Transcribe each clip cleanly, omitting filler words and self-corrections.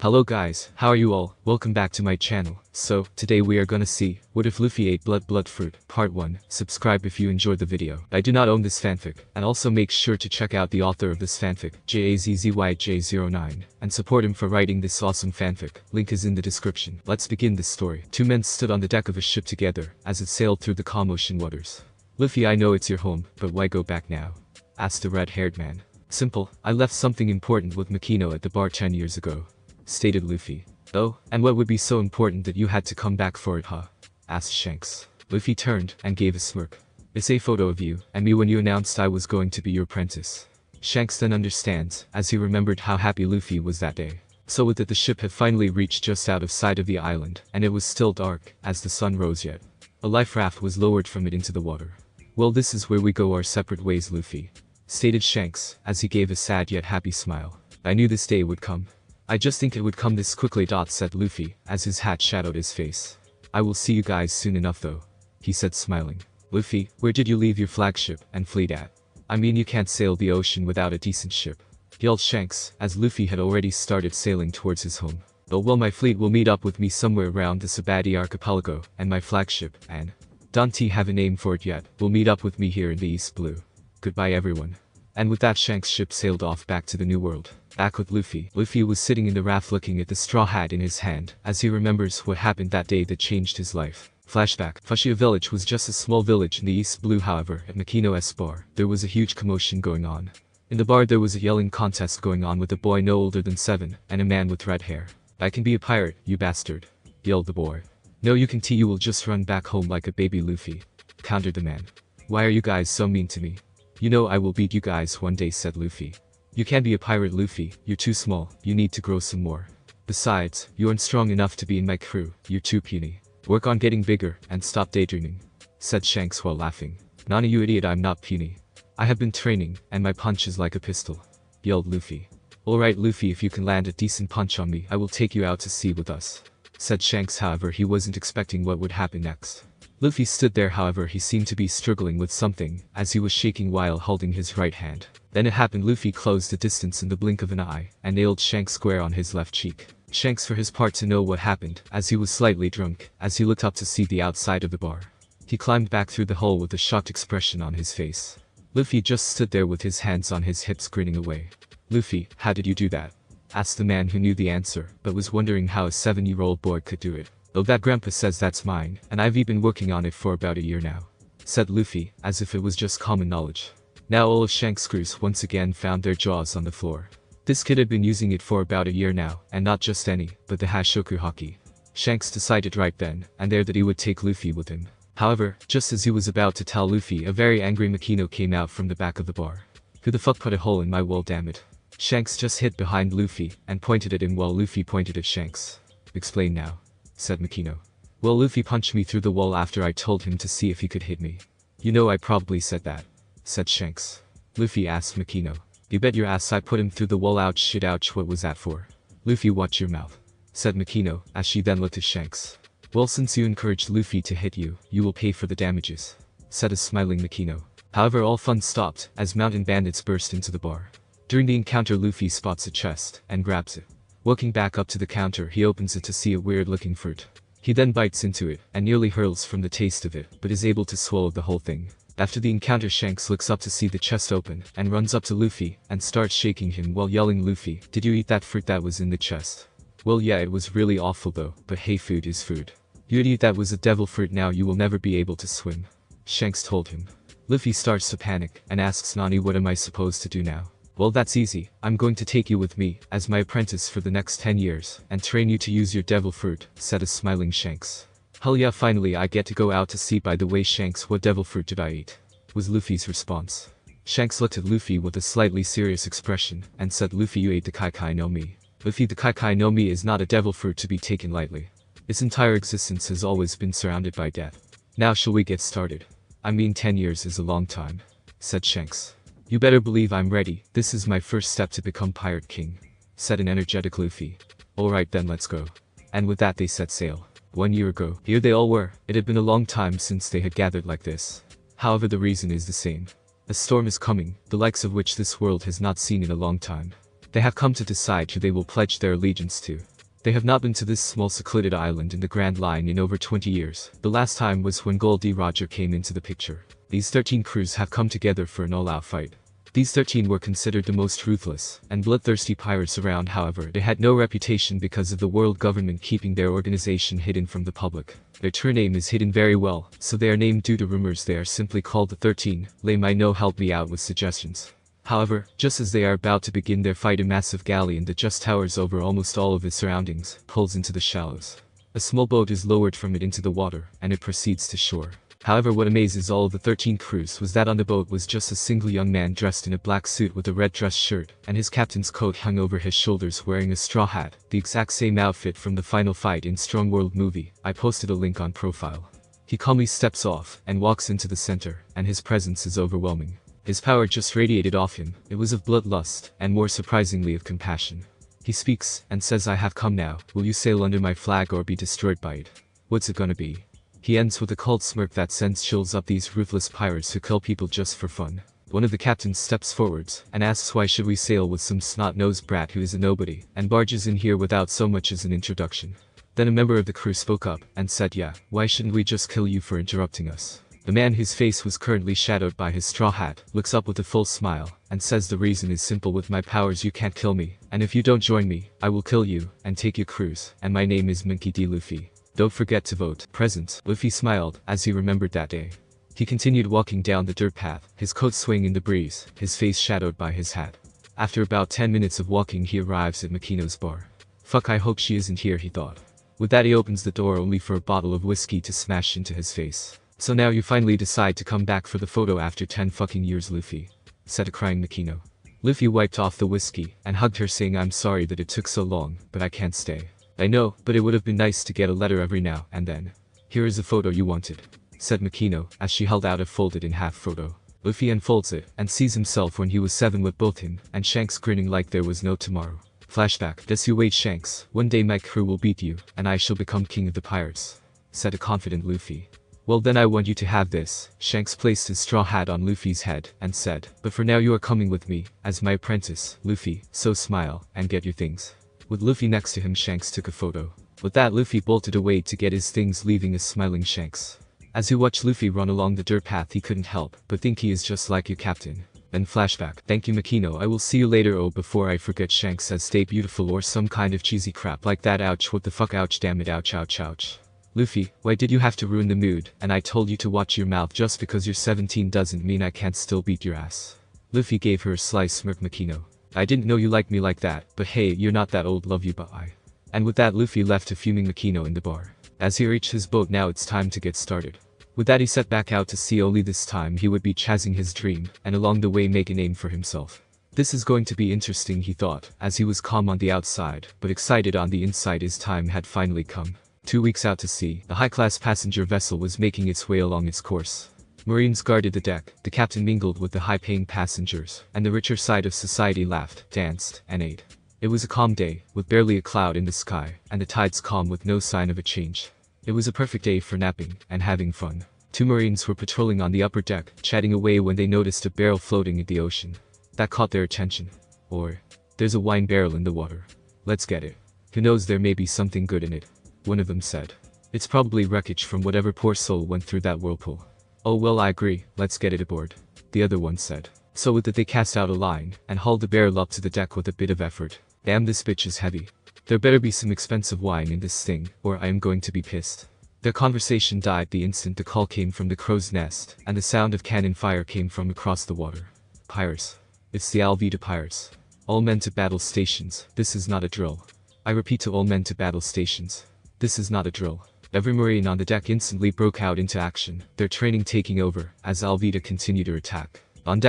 Hello guys, how are you all? Welcome back to my channel. So, today we are gonna see, what if Luffy ate blood fruit, part 1. Subscribe if you enjoyed the video. I do not own this fanfic, and also make sure to check out the author of this fanfic, JAZZYJ09, and support him for writing this awesome fanfic. Link is in the description. Let's begin this story. Two men stood on the deck of a ship together, as it sailed through the calm ocean waters. Luffy, I know it's your home, but why go back now? Asked the red-haired man. Simple, I left something important with Makino at the bar 10 years ago. Stated Luffy. Oh, and what would be so important that you had to come back for it, huh? Asked Shanks. Luffy turned and gave a smirk. It's a photo of you and me when you announced I was going to be your apprentice. Shanks then understands, as he remembered how happy Luffy was that day. So with it, the ship had finally reached just out of sight of the island, and it was still dark, as the sun rose yet. A life raft was lowered from it into the water. Well, this is where we go our separate ways, Luffy. Stated Shanks, as he gave a sad yet happy smile. I knew this day would come. I just think it would come this quickly. Said Luffy, as his hat shadowed his face. I will see you guys soon enough though, he said smiling. Luffy, where did you leave your flagship and fleet at? I mean, you can't sail the ocean without a decent ship, yelled Shanks, as Luffy had already started sailing towards his home. Oh well, my fleet will meet up with me somewhere around the Sabati archipelago, and my flagship, and don't have a name for it yet, will meet up with me here in the East Blue. Goodbye everyone. And with that, Shanks' ship sailed off back to the New World. Back with Luffy. Luffy was sitting in the raft looking at the straw hat in his hand, as he remembers what happened that day that changed his life. Flashback. Fushia village was just a small village in the East Blue. However, at Makino's bar, there was a huge commotion going on. In the bar there was a yelling contest going on with a boy no older than 7, and a man with red hair. I can be a pirate, you bastard, yelled the boy. No you can you will just run back home like a baby, Luffy, countered the man. Why are you guys so mean to me? You know I will beat you guys one day, said Luffy. You can't be a pirate, Luffy, you're too small, you need to grow some more. Besides, you aren't strong enough to be in my crew, you're too puny. Work on getting bigger, and stop daydreaming, said Shanks while laughing. Nani, you idiot, I'm not puny. I have been training, and my punch is like a pistol, yelled Luffy. Alright Luffy, if you can land a decent punch on me, I will take you out to sea with us, said Shanks. However, he wasn't expecting what would happen next. Luffy stood there, however he seemed to be struggling with something, as he was shaking while holding his right hand. Then it happened. Luffy closed the distance in the blink of an eye, and nailed Shanks square on his left cheek. Shanks for his part to know what happened, as he was slightly drunk, as he looked up to see the outside of the bar. He climbed back through the hole with a shocked expression on his face. Luffy just stood there with his hands on his hips grinning away. Luffy, how did you do that? Asked the man who knew the answer, but was wondering how a 7-year-old boy could do it. Oh, that grandpa says that's mine, and I've been working on it for about a year now, said Luffy, as if it was just common knowledge. Now all of Shanks' crews once again found their jaws on the floor. This kid had been using it for about a year now, and not just any, but the Hashoku Haki. Shanks decided right then and there that he would take Luffy with him. However, just as he was about to tell Luffy, a very angry Makino came out from the back of the bar. Who the fuck put a hole in my wall, damn it? Shanks just hid behind Luffy and pointed at him while Luffy pointed at Shanks. Explain now, said Makino. Well, Luffy punched me through the wall after I told him to see if he could hit me. You know I probably said that, said Shanks. Luffy asked Makino. You bet your ass I put him through the wall. Ouch shit, ouch, what was that for? Luffy, watch your mouth, said Makino, as she then looked at Shanks. Well, since you encouraged Luffy to hit you, you will pay for the damages, said a smiling Makino. However, all fun stopped as mountain bandits burst into the bar. During the encounter, Luffy spots a chest and grabs it. Walking back up to the counter, he opens it to see a weird-looking fruit. He then bites into it, and nearly hurls from the taste of it, but is able to swallow the whole thing. After the encounter, Shanks looks up to see the chest open, and runs up to Luffy, and starts shaking him while yelling, Luffy, did you eat that fruit that was in the chest? Well yeah, it was really awful though, but hey, food is food. You idiot, that was a devil fruit, now you will never be able to swim, Shanks told him. Luffy starts to panic, and asks Nani, what am I supposed to do now? Well, that's easy, I'm going to take you with me, as my apprentice for the next 10 years, and train you to use your devil fruit, said a smiling Shanks. Hell yeah, finally I get to go out to sea. By the way, Shanks, what devil fruit did I eat? Was Luffy's response. Shanks looked at Luffy with a slightly serious expression, and said, Luffy, you ate the Kai no Mi. Luffy, the Kai no Mi is not a devil fruit to be taken lightly. Its entire existence has always been surrounded by death. Now shall we get started? I mean, 10 years is a long time, said Shanks. You better believe I'm ready, this is my first step to become Pirate King, said an energetic Luffy. Alright then, let's go. And with that they set sail. 1 year ago, here they all were. It had been a long time since they had gathered like this. However, the reason is the same. A storm is coming, the likes of which this world has not seen in a long time. They have come to decide who they will pledge their allegiance to. They have not been to this small secluded island in the Grand Line in over 20 years. The last time was when Goldie Roger came into the picture. These 13 crews have come together for an all-out fight. These 13 were considered the most ruthless and bloodthirsty pirates around. However, they had no reputation because of the world government keeping their organization hidden from the public. Their true name is hidden very well, so they are named due to rumors. They are simply called the 13. Lame, I know, help me out with suggestions. However, just as they are about to begin their fight, a massive galleon that just towers over almost all of its surroundings pulls into the shallows. A small boat is lowered from it into the water, and it proceeds to shore. However, what amazes all of the 13 crews was that on the boat was just a single young man dressed in a black suit with a red dress shirt, and his captain's coat hung over his shoulders, wearing a straw hat, the exact same outfit from the final fight in Strong World movie. I posted a link on profile. He calmly steps off and walks into the center, and his presence is overwhelming. His power just radiated off him. It was of bloodlust, and more surprisingly of compassion. He speaks and says, I have come now. Will you sail under my flag or be destroyed by it? What's it gonna be? He ends with a cold smirk that sends chills up these ruthless pirates who kill people just for fun. One of the captains steps forwards and asks, why should we sail with some snot-nosed brat who is a nobody, and barges in here without so much as an introduction? Then a member of the crew spoke up and said, yeah, why shouldn't we just kill you for interrupting us? The man, whose face was currently shadowed by his straw hat, looks up with a full smile and says, the reason is simple. With my powers you can't kill me, and if you don't join me, I will kill you and take your crews, and my name is Monkey D. Luffy. Don't forget to vote. Present. Luffy smiled as he remembered that day. He continued walking down the dirt path, his coat swaying in the breeze, his face shadowed by his hat. After about 10 minutes of walking, he arrives at Makino's bar. Fuck, I hope she isn't here, he thought. With that, he opens the door only for a bottle of whiskey to smash into his face. So now you finally decide to come back for the photo after 10 fucking years, Luffy, said a crying Makino. Luffy wiped off the whiskey and hugged her, saying, I'm sorry that it took so long, but I can't stay. I know, but it would have been nice to get a letter every now and then. Here is the photo you wanted, said Makino as she held out a folded in half photo. Luffy unfolds it and sees himself when he was 7 with both him and Shanks grinning like there was no tomorrow. Flashback. Just you wait, Shanks, one day my crew will beat you and I shall become king of the pirates, said a confident Luffy. Well then I want you to have this. Shanks placed his straw hat on Luffy's head and said, but for now you are coming with me as my apprentice, Luffy, so smile and get your things. With Luffy next to him, Shanks took a photo. With that, Luffy bolted away to get his things, leaving a smiling Shanks. As he watched Luffy run along the dirt path, he couldn't help but think he is just like you, Captain. Then flashback. Thank you, Makino, I will see you later. Oh, before I forget, Shanks says stay beautiful or some kind of cheesy crap like that. Ouch, what the fuck, ouch, damn it, ouch, ouch, ouch. Luffy, why did you have to ruin the mood? And I told you to watch your mouth. Just because you're 17 doesn't mean I can't still beat your ass. Luffy gave her a sly smirk. Makino, I didn't know you liked me like that, but hey, you're not that old, love you, bye. And with that, Luffy left a fuming Makino in the bar. As he reached his boat, now it's time to get started. With that, he set back out to sea, only this time he would be chasing his dream, and along the way make a name for himself. This is going to be interesting, he thought, as he was calm on the outside, but excited on the inside. His time had finally come. 2 weeks out to sea, a high-class passenger vessel was making its way along its course. Marines guarded the deck, the captain mingled with the high-paying passengers, and the richer side of society laughed, danced, and ate. It was a calm day, with barely a cloud in the sky, and the tides calm with no sign of a change. It was a perfect day for napping and having fun. 2 Marines were patrolling on the upper deck, chatting away when they noticed a barrel floating in the ocean. That caught their attention. Or, there's a wine barrel in the water. Let's get it. Who knows, there may be something good in it. One of them said. It's probably wreckage from whatever poor soul went through that whirlpool. Oh well, I agree, let's get it aboard, the other one said. So with that, they cast out a line and hauled the barrel up to the deck with a bit of effort. Damn, this bitch is heavy. There better be some expensive wine in this thing, or I am going to be pissed. Their conversation died the instant the call came from the crow's nest, and the sound of cannon fire came from across the water. Pirates. It's the Alvida pirates. All men to battle stations. This is not a drill. I repeat, to all men to battle stations. This is not a drill. Every Marine on the deck instantly broke out into action, their training taking over, as Alvida continued her attack. On the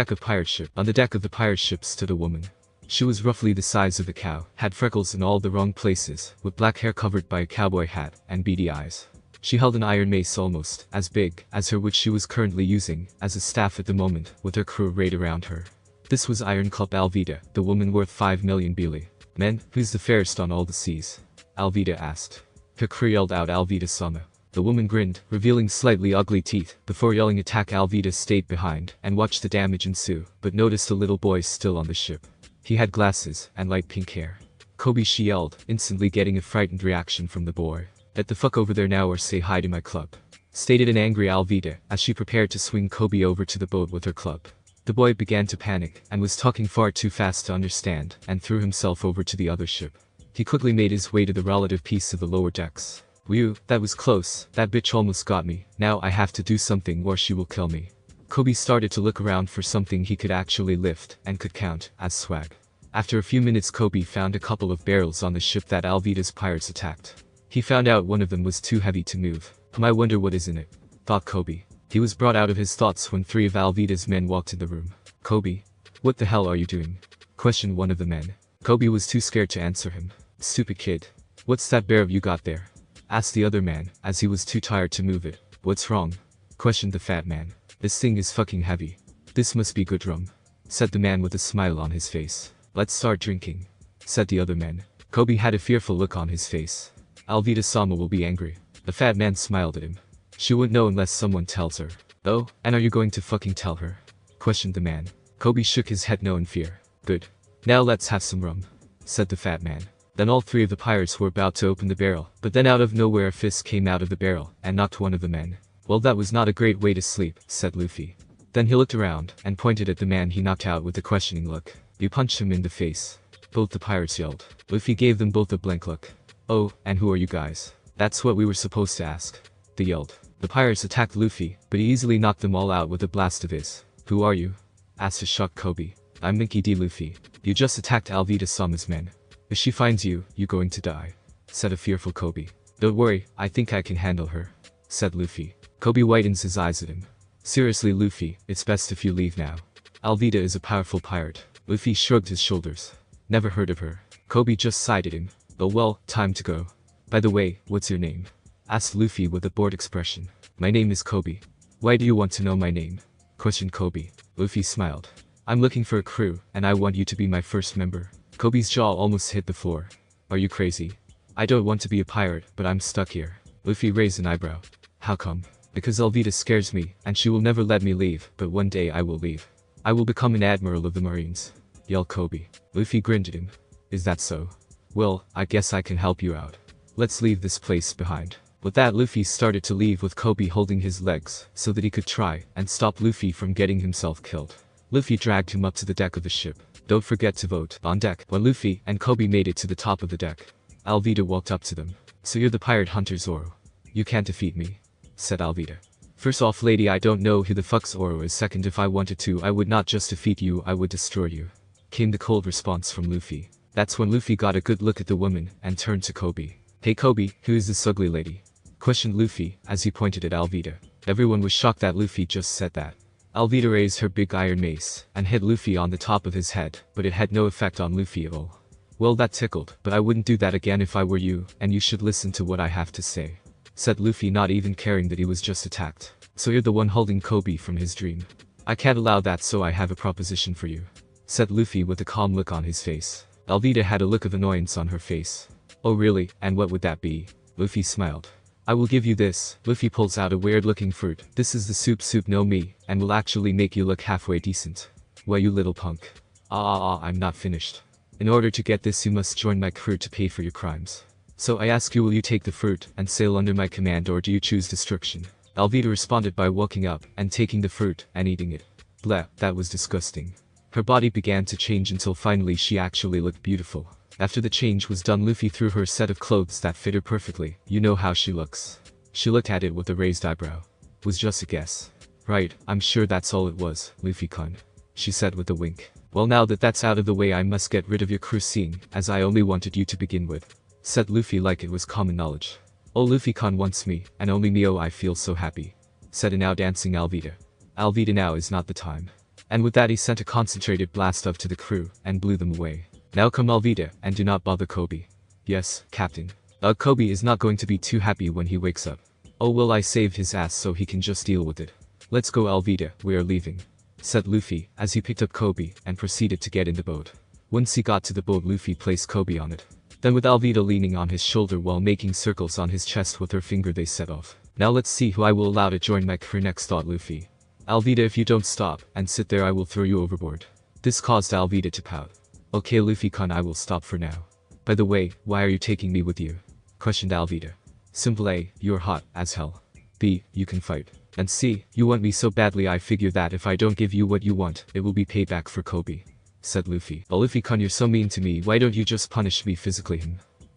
deck of the pirate ship stood a woman. She was roughly the size of a cow, had freckles in all the wrong places, with black hair covered by a cowboy hat, and beady eyes. She held an iron mace almost as big as her, which she was currently using as a staff at the moment, with her crew arrayed around her. This was Iron Club Alvida, the woman worth 5 million Bili. Men, who's the fairest on all the seas? Alvida asked. Her crew yelled out, Alvida-sama. The woman grinned, revealing slightly ugly teeth. Before yelling attack, Alvida stayed behind and watched the damage ensue, but noticed a little boy still on the ship. He had glasses and light pink hair. Kobe, she yelled, instantly getting a frightened reaction from the boy. Get the fuck over there now or say hi to my club, stated an angry Alvida as she prepared to swing Kobe over to the boat with her club. The boy began to panic and was talking far too fast to understand and threw himself over to the other ship. He quickly made his way to the relative piece of the lower decks. Whew, that was close, that bitch almost got me, now I have to do something or she will kill me. Kobe started to look around for something he could actually lift and could count as swag. After a few minutes, Kobe found a couple of barrels on the ship that Alvida's pirates attacked. He found out one of them was too heavy to move. I wonder what is in it, thought Kobe. He was brought out of his thoughts when 3 of Alvida's men walked in the room. Kobe, what the hell are you doing? Questioned one of the men. Kobe was too scared to answer him. Stupid kid. What's that barrel you got there? Asked the other man, as he was too tired to move it. What's wrong? Questioned the fat man. This thing is fucking heavy. This must be good rum, said the man with a smile on his face. Let's start drinking, said the other man. Kobe had a fearful look on his face. Alvida-sama will be angry. The fat man smiled at him. She wouldn't know unless someone tells her. Oh, and are you going to fucking tell her? Questioned the man. Kobe shook his head no in fear. Good. Now let's have some rum, said the fat man. Then all 3 of the pirates were about to open the barrel, but then out of nowhere a fist came out of the barrel and knocked one of the men. Well, that was not a great way to sleep, said Luffy. Then he looked around and pointed at the man he knocked out with a questioning look. You punched him in the face. Both the pirates yelled. Luffy gave them both a blank look. Oh, and who are you guys? That's what we were supposed to ask, they yelled. The pirates attacked Luffy, but he easily knocked them all out with a blast of his. Who are you? Asked a shocked Kobe. I'm Mickey D. Luffy. You just attacked Alvida-sama's men. If she finds you, you're going to die, said a fearful Kobe. Don't worry, I think I can handle her, said Luffy. Kobe widens his eyes at him. Seriously Luffy, it's best if you leave now. Alvida is a powerful pirate. Luffy shrugged his shoulders. Never heard of her. Kobe just sighed at him. Oh well, time to go. By the way, what's your name? Asked Luffy with a bored expression. My name is Kobe. Why do you want to know my name? Questioned Kobe. Luffy smiled. I'm looking for a crew, and I want you to be my first member. Kobe's jaw almost hit the floor. Are you crazy? I don't want to be a pirate, but I'm stuck here. Luffy raised an eyebrow. How come? Because Alvida scares me, and she will never let me leave, but one day I will leave. I will become an admiral of the Marines, yelled Kobe. Luffy grinned at him. Is that so? Well, I guess I can help you out. Let's leave this place behind. With that, Luffy started to leave with Kobe holding his legs so that he could try and stop Luffy from getting himself killed. Luffy dragged him up to the deck of the ship. Don't forget to vote on deck. When Luffy and Kobe made it to the top of the deck, Alvida walked up to them. So you're the pirate hunter Zoro. You can't defeat me, said Alvida. First off lady, I don't know who the fuck Zoro is. Second, if I wanted to, I would not just defeat you, I would destroy you, came the cold response from Luffy. That's when Luffy got a good look at the woman and turned to Kobe. Hey Kobe, who is this ugly lady? Questioned Luffy as he pointed at Alvida. Everyone was shocked that Luffy just said that. Alvida raised her big iron mace and hit Luffy on the top of his head, but it had no effect on Luffy at all. Well, that tickled, but I wouldn't do that again if I were you, and you should listen to what I have to say, said Luffy, not even caring that he was just attacked. So you're the one holding Kobe from his dream. I can't allow that, so I have a proposition for you, said Luffy with a calm look on his face. Alvida had a look of annoyance on her face. Oh really, and what would that be? Luffy smiled. I will give you this. Luffy pulls out a weird looking fruit. This is the soup no me, and will actually make you look halfway decent. Well you little punk. I'm not finished. In order to get this you must join my crew to pay for your crimes. So I ask you, will you take the fruit and sail under my command, or do you choose destruction? Alvida responded by walking up and taking the fruit and eating it. Bleh, that was disgusting. Her body began to change until finally she actually looked beautiful. After the change was done, Luffy threw her a set of clothes that fit her perfectly. You know how she looks. She looked at it with a raised eyebrow. Was just a guess. Right, I'm sure that's all it was, Luffy-kun, she said with a wink. Well, now that that's out of the way, I must get rid of your crew, seeing as I only wanted you to begin with, said Luffy like it was common knowledge. Oh, Luffy-kun wants me, and only me. Oh, I feel so happy, said a now dancing Alvida. Alvida, now is not the time. And with that he sent a concentrated blast up to the crew and blew them away. Now come Alvida, and do not bother Kobe. Yes, Captain. Kobe is not going to be too happy when he wakes up. Oh well, I saved his ass so he can just deal with it. Let's go Alvida, we are leaving, said Luffy as he picked up Kobe and proceeded to get in the boat. Once he got to the boat, Luffy placed Kobe on it. Then with Alvida leaning on his shoulder while making circles on his chest with her finger, they set off. Now let's see who I will allow to join my crew next, thought Luffy. Alvida, if you don't stop and sit there, I will throw you overboard. This caused Alvida to pout. Okay Luffy-kun, I will stop for now. By the way, why are you taking me with you? Questioned Alvida. Simple A, you're hot as hell. B, you can fight. And C, you want me so badly I figure that if I don't give you what you want, it will be payback for Kobe. Said Luffy. But Luffy-kun, you're so mean to me, why don't you just punish me physically?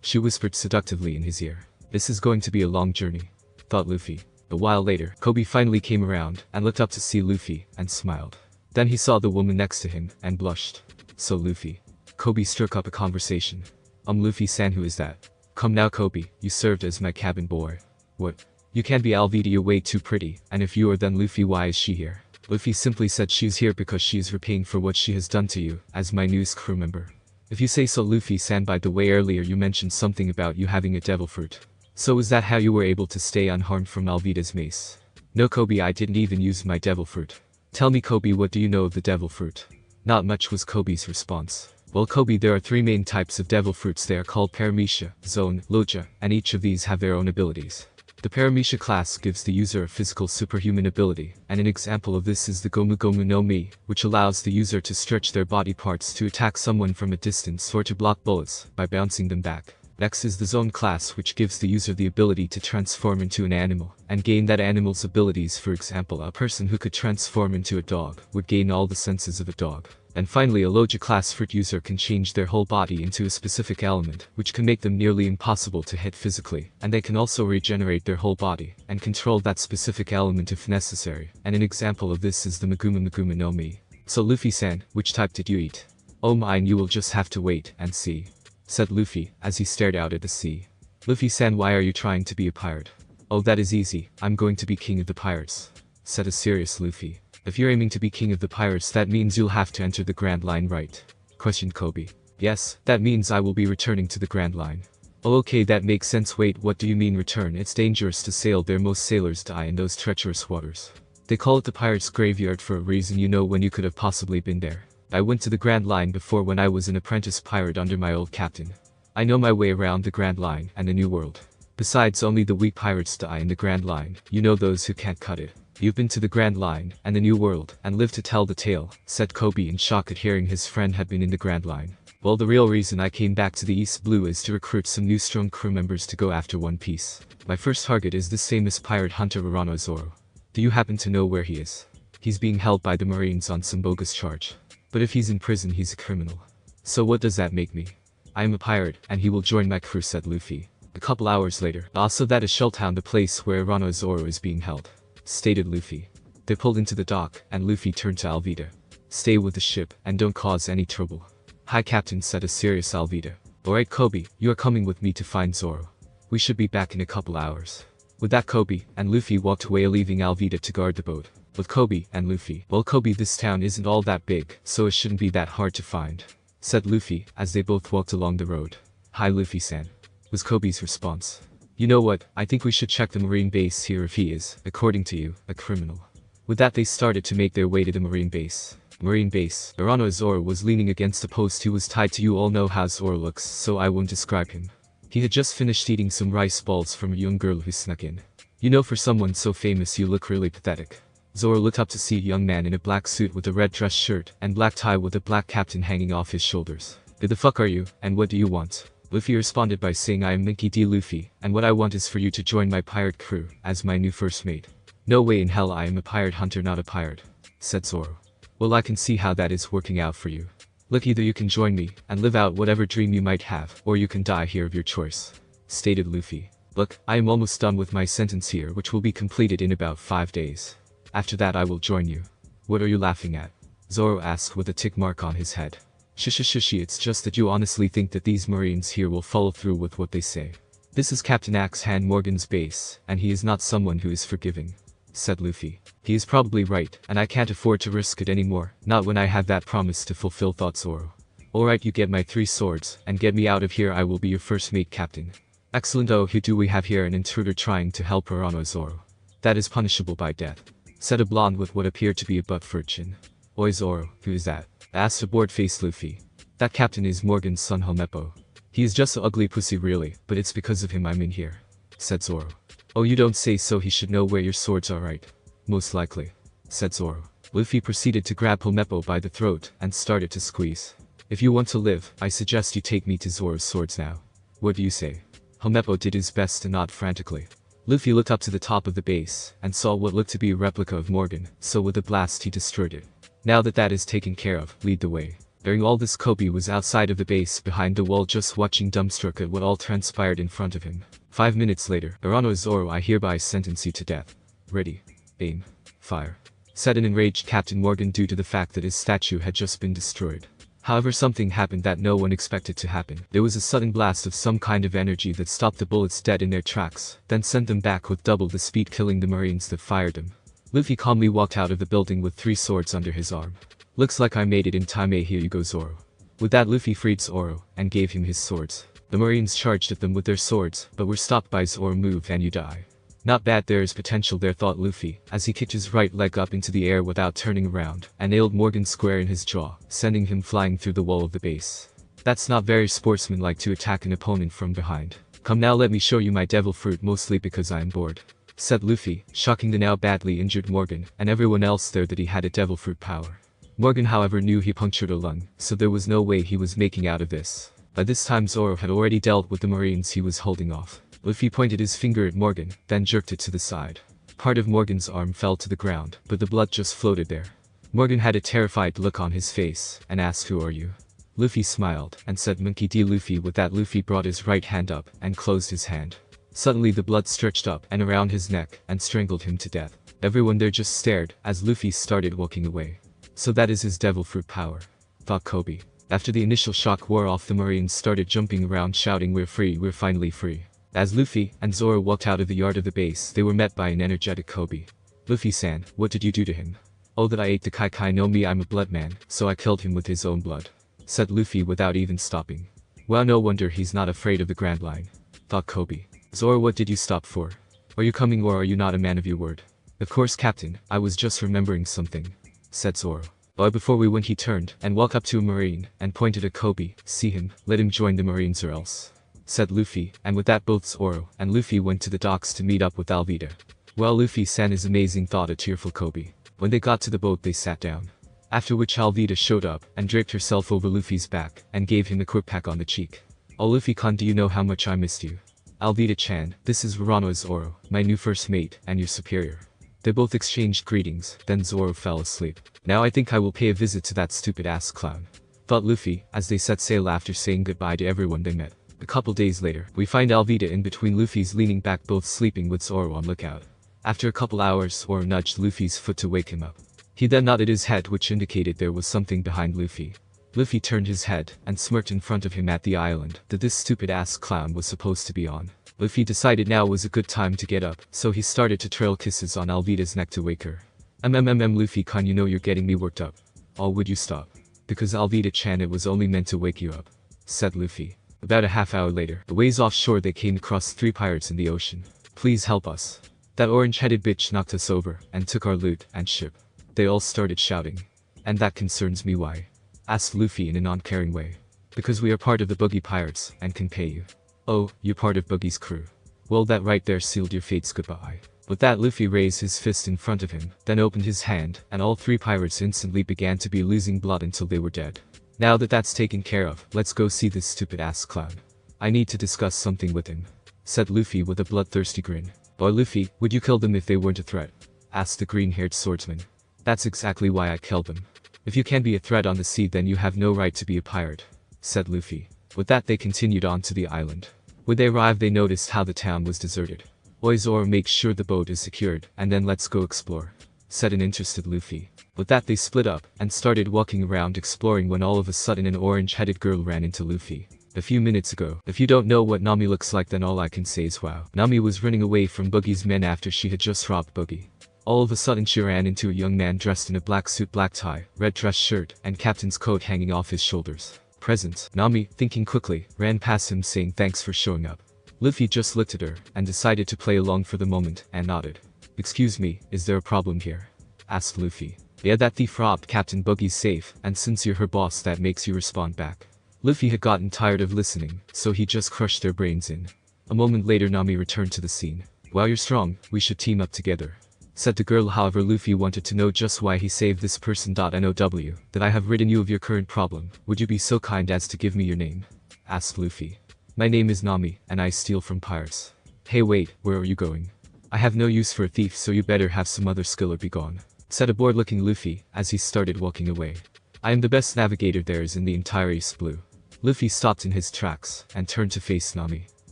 She whispered seductively in his ear. This is going to be a long journey, thought Luffy. A while later, Kobe finally came around and looked up to see Luffy and smiled. Then he saw the woman next to him and blushed. So Luffy. Kobe struck up a conversation. Luffy-san, who is that? Come now Kobe, you served as my cabin boy. What? You can't be Alvida, you're way too pretty, and if you are then Luffy, why is she here? Luffy simply said she's here because she is repaying for what she has done to you, as my newest crew member. If you say so Luffy-san, by the way earlier you mentioned something about you having a devil fruit. So is that how you were able to stay unharmed from Alvida's mace? No Kobe, I didn't even use my devil fruit. Tell me Kobe, what do you know of the devil fruit? Not much was Kobe's response. Well Kobe, there are three main types of devil fruits. They are called Paramecia, Zone, Loja, and each of these have their own abilities. The Paramecia class gives the user a physical superhuman ability, and an example of this is the Gomu Gomu no Mi, which allows the user to stretch their body parts to attack someone from a distance or to block bullets by bouncing them back. Next is the Zone class, which gives the user the ability to transform into an animal, and gain that animal's abilities. For example, a person who could transform into a dog would gain all the senses of a dog. And finally, a Loja class fruit user can change their whole body into a specific element, which can make them nearly impossible to hit physically, and they can also regenerate their whole body, and control that specific element if necessary, and an example of this is the Maguma Maguma no Mi. So Luffy-san, which type did you eat? Oh mine, you will just have to wait and see, said Luffy, as he stared out at the sea. Luffy-san, why are you trying to be a pirate? Oh that is easy, I'm going to be king of the pirates, said a serious Luffy. If you're aiming to be king of the pirates, that means you'll have to enter the Grand Line, right? Questioned Kobe. Yes, that means I will be returning to the Grand Line. Oh okay, that makes sense. Wait, what do you mean return? It's dangerous to sail there, most sailors die in those treacherous waters. They call it the pirate's graveyard for a reason. You know when you could have possibly been there. I went to the Grand Line before when I was an apprentice pirate under my old captain. I know my way around the Grand Line and the New World. Besides, only the weak pirates die in the Grand Line, you know, those who can't cut it. You've been to the Grand Line and the New World and lived to tell the tale, said Kobe in shock at hearing his friend had been in the Grand Line. Well, the real reason I came back to the East Blue is to recruit some new strong crew members to go after One Piece. My first target is this famous pirate hunter Urano Zoro. Do you happen to know where he is? He's being held by the Marines on some bogus charge. But if he's in prison, he's a criminal. So what does that make me? I am a pirate, and he will join my crew, said Luffy. A couple hours later, also that is Shelltown, the place where Urano Zoro is being held, stated Luffy. They pulled into the dock, and Luffy turned to Alvida. Stay with the ship, and don't cause any trouble. Hi Captain, said a serious Alvida. Alright Kobe, you are coming with me to find Zoro. We should be back in a couple hours. With that, Kobe and Luffy walked away, leaving Alvida to guard the boat. With Kobe and Luffy. Well Kobe, this town isn't all that big, so it shouldn't be that hard to find, said Luffy as they both walked along the road. Hi Luffy-san, was Kobe's response. You know what, I think we should check the marine base here if he is, according to you, a criminal. With that, they started to make their way to the marine base. Marine base. Urano Zoro was leaning against a post. He was tied to. You all know how Zoro looks, so I won't describe him. He had just finished eating some rice balls from a young girl who snuck in. You know, for someone so famous you look really pathetic. Zoro looked up to see a young man in a black suit with a red dress shirt and black tie with a black captain hanging off his shoulders. Who the fuck are you, and what do you want? Luffy responded by saying, I am Minky D. Luffy, and what I want is for you to join my pirate crew as my new first mate. No way in hell, I am a pirate hunter, not a pirate, said Zoro. Well, I can see how that is working out for you. Look, either you can join me and live out whatever dream you might have, or you can die here of your choice, stated Luffy. Look, I am almost done with my sentence here, which will be completed in about 5 days. After that I will join you. What are you laughing at? Zoro asked with a tick mark on his head. Shushi, it's just that you honestly think that these marines here will follow through with what they say. This is Captain Axe Hand Morgan's base, and he is not someone who is forgiving, said Luffy. He is probably right, and I can't afford to risk it anymore, not when I have that promise to fulfill, thought Zoro. Alright, you get my 3 swords, and get me out of here. I will be your first mate, Captain. Excellent. Oh, who do we have here? An intruder trying to help Urano Zoro. That is punishable by death, said a blonde with what appeared to be a butt for a chin. Oi Zoro, who is that? Asked a bored-faced Luffy. That captain is Morgan's son Helmeppo. He is just an ugly pussy really, but it's because of him I'm in here, said Zoro. Oh, you don't say so. He should know where your swords are, right? Most likely, said Zoro. Luffy proceeded to grab Helmeppo by the throat and started to squeeze. If you want to live, I suggest you take me to Zoro's swords now. What do you say? Helmeppo did his best to nod frantically. Luffy looked up to the top of the base, and saw what looked to be a replica of Morgan, so with a blast he destroyed it. Now that that is taken care of, lead the way. During all this, Kobe was outside of the base behind the wall just watching dumbstruck at what all transpired in front of him. 5 minutes later, Urano Zoro, I hereby sentence you to death. Ready. Aim. Fire. Said an enraged Captain Morgan due to the fact that his statue had just been destroyed. However, something happened that no one expected to happen. There was a sudden blast of some kind of energy that stopped the bullets dead in their tracks, then sent them back with double the speed, killing the Marines that fired them. Luffy calmly walked out of the building with 3 swords under his arm. Looks like I made it in time. Here you go, Zoro. With that, Luffy freed Zoro and gave him his swords. The Marines charged at them with their swords, but were stopped by Zoro. Move and you die. Not bad, there is potential there, thought Luffy, as he kicked his right leg up into the air without turning around, and nailed Morgan square in his jaw, sending him flying through the wall of the base. That's not very sportsmanlike to attack an opponent from behind. Come now, let me show you my devil fruit, mostly because I am bored, said Luffy, shocking the now badly injured Morgan, and everyone else there that he had a devil fruit power. Morgan, however, knew he punctured a lung, so there was no way he was making out of this. By this time Zoro had already dealt with the Marines he was holding off. Luffy pointed his finger at Morgan, then jerked it to the side. Part of Morgan's arm fell to the ground, but the blood just floated there. Morgan had a terrified look on his face, and asked, "Who are you?" Luffy smiled, and said, "Monkey D." Luffy. With that, Luffy brought his right hand up, and closed his hand. Suddenly the blood stretched up and around his neck, and strangled him to death. Everyone there just stared, as Luffy started walking away. So that is his devil fruit power, thought Kobe. After the initial shock wore off, the Marines started jumping around shouting, "We're free, we're finally free." As Luffy and Zoro walked out of the yard of the base, they were met by an energetic Kobe. "Luffy-san, what did you do to him?" "Oh, that I ate the Kai no Mi. I'm a blood man, so I killed him with his own blood," said Luffy without even stopping. "Well, no wonder he's not afraid of the Grand Line," thought Kobe. "Zoro, what did you stop for? Are you coming or are you not a man of your word?" "Of course, Captain, I was just remembering something," said Zoro. But before we went, he turned and walked up to a Marine and pointed at Kobe. "See him, let him join the Marines or else," said Luffy, and with that both Zoro and Luffy went to the docks to meet up with Alvida. "Well, Luffy-san is amazing," thought a tearful Kobe. When they got to the boat, they sat down. After which Alvida showed up and draped herself over Luffy's back and gave him a quick peck on the cheek. "Oh, Luffy-kan, do you know how much I missed you?" "Alvida-chan, this is Urano Zoro, my new first mate and your superior." They both exchanged greetings, then Zoro fell asleep. "Now I think I will pay a visit to that stupid ass clown," thought Luffy, as they set sail after saying goodbye to everyone they met. A couple days later, we find Alvida in between Luffy's leaning back, both sleeping with Zoro on lookout. After a couple hours, Zoro nudged Luffy's foot to wake him up. He then nodded his head, which indicated there was something behind Luffy. Luffy turned his head and smirked in front of him at the island that this stupid ass clown was supposed to be on. Luffy decided now was a good time to get up, so he started to trail kisses on Alvida's neck to wake her. Luffy-kan, you know you're getting me worked up. Oh, would you stop? Because Alvida-chan, it was only meant to wake you up," said Luffy. About a half hour later, a ways offshore, they came across 3 pirates in the ocean. "Please help us. That orange-headed bitch knocked us over and took our loot and ship." They all started shouting. "And that concerns me, why?" asked Luffy in a non-caring way. "Because we are part of the Boogie Pirates and can pay you." "Oh, you're part of Boogie's crew. Well, that right there sealed your fates goodbye." With that, Luffy raised his fist in front of him, then opened his hand, and all 3 pirates instantly began to be losing blood until they were dead. "Now that that's taken care of, let's go see this stupid ass clown. I need to discuss something with him," said Luffy with a bloodthirsty grin. "Or Luffy, would you kill them if they weren't a threat?" asked the green-haired swordsman. "That's exactly why I killed them. If you can't be a threat on the sea, then you have no right to be a pirate," said Luffy. With that, they continued on to the island. When they arrived, they noticed how the town was deserted. "Oi, Zoro, make sure the boat is secured, and then let's go explore," said an interested Luffy. With that, they split up and started walking around exploring when all of a sudden an orange-headed girl ran into Luffy. "A few minutes ago. If you don't know what Nami looks like, then all I can say is wow." Nami was running away from Boogie's men after she had just robbed Boogie. All of a sudden she ran into a young man dressed in a black suit, black tie, red dress shirt, and captain's coat hanging off his shoulders. Present. Nami, thinking quickly, ran past him saying thanks for showing up. Luffy just looked at her and decided to play along for the moment and nodded. "Excuse me, is there a problem here?" asked Luffy. "Yeah, that thief robbed Captain Boogie's safe, and since you're her boss, that makes you respond back." Luffy had gotten tired of listening, so he just crushed their brains in. A moment later, Nami returned to the scene. "Wow, you're strong, we should team up together," Said the girl. However, Luffy wanted to know just why he saved this person. "Now that I have ridden you of your current problem, would you be so kind as to give me your name?" asked Luffy. "My name is Nami, and I steal from pirates." "Hey wait, where are you going?" "I have no use for a thief, so you better have some other skill or be gone," said a bored-looking Luffy, as he started walking away. "I am the best navigator there is in the entire East Blue." Luffy stopped in his tracks, and turned to face Nami.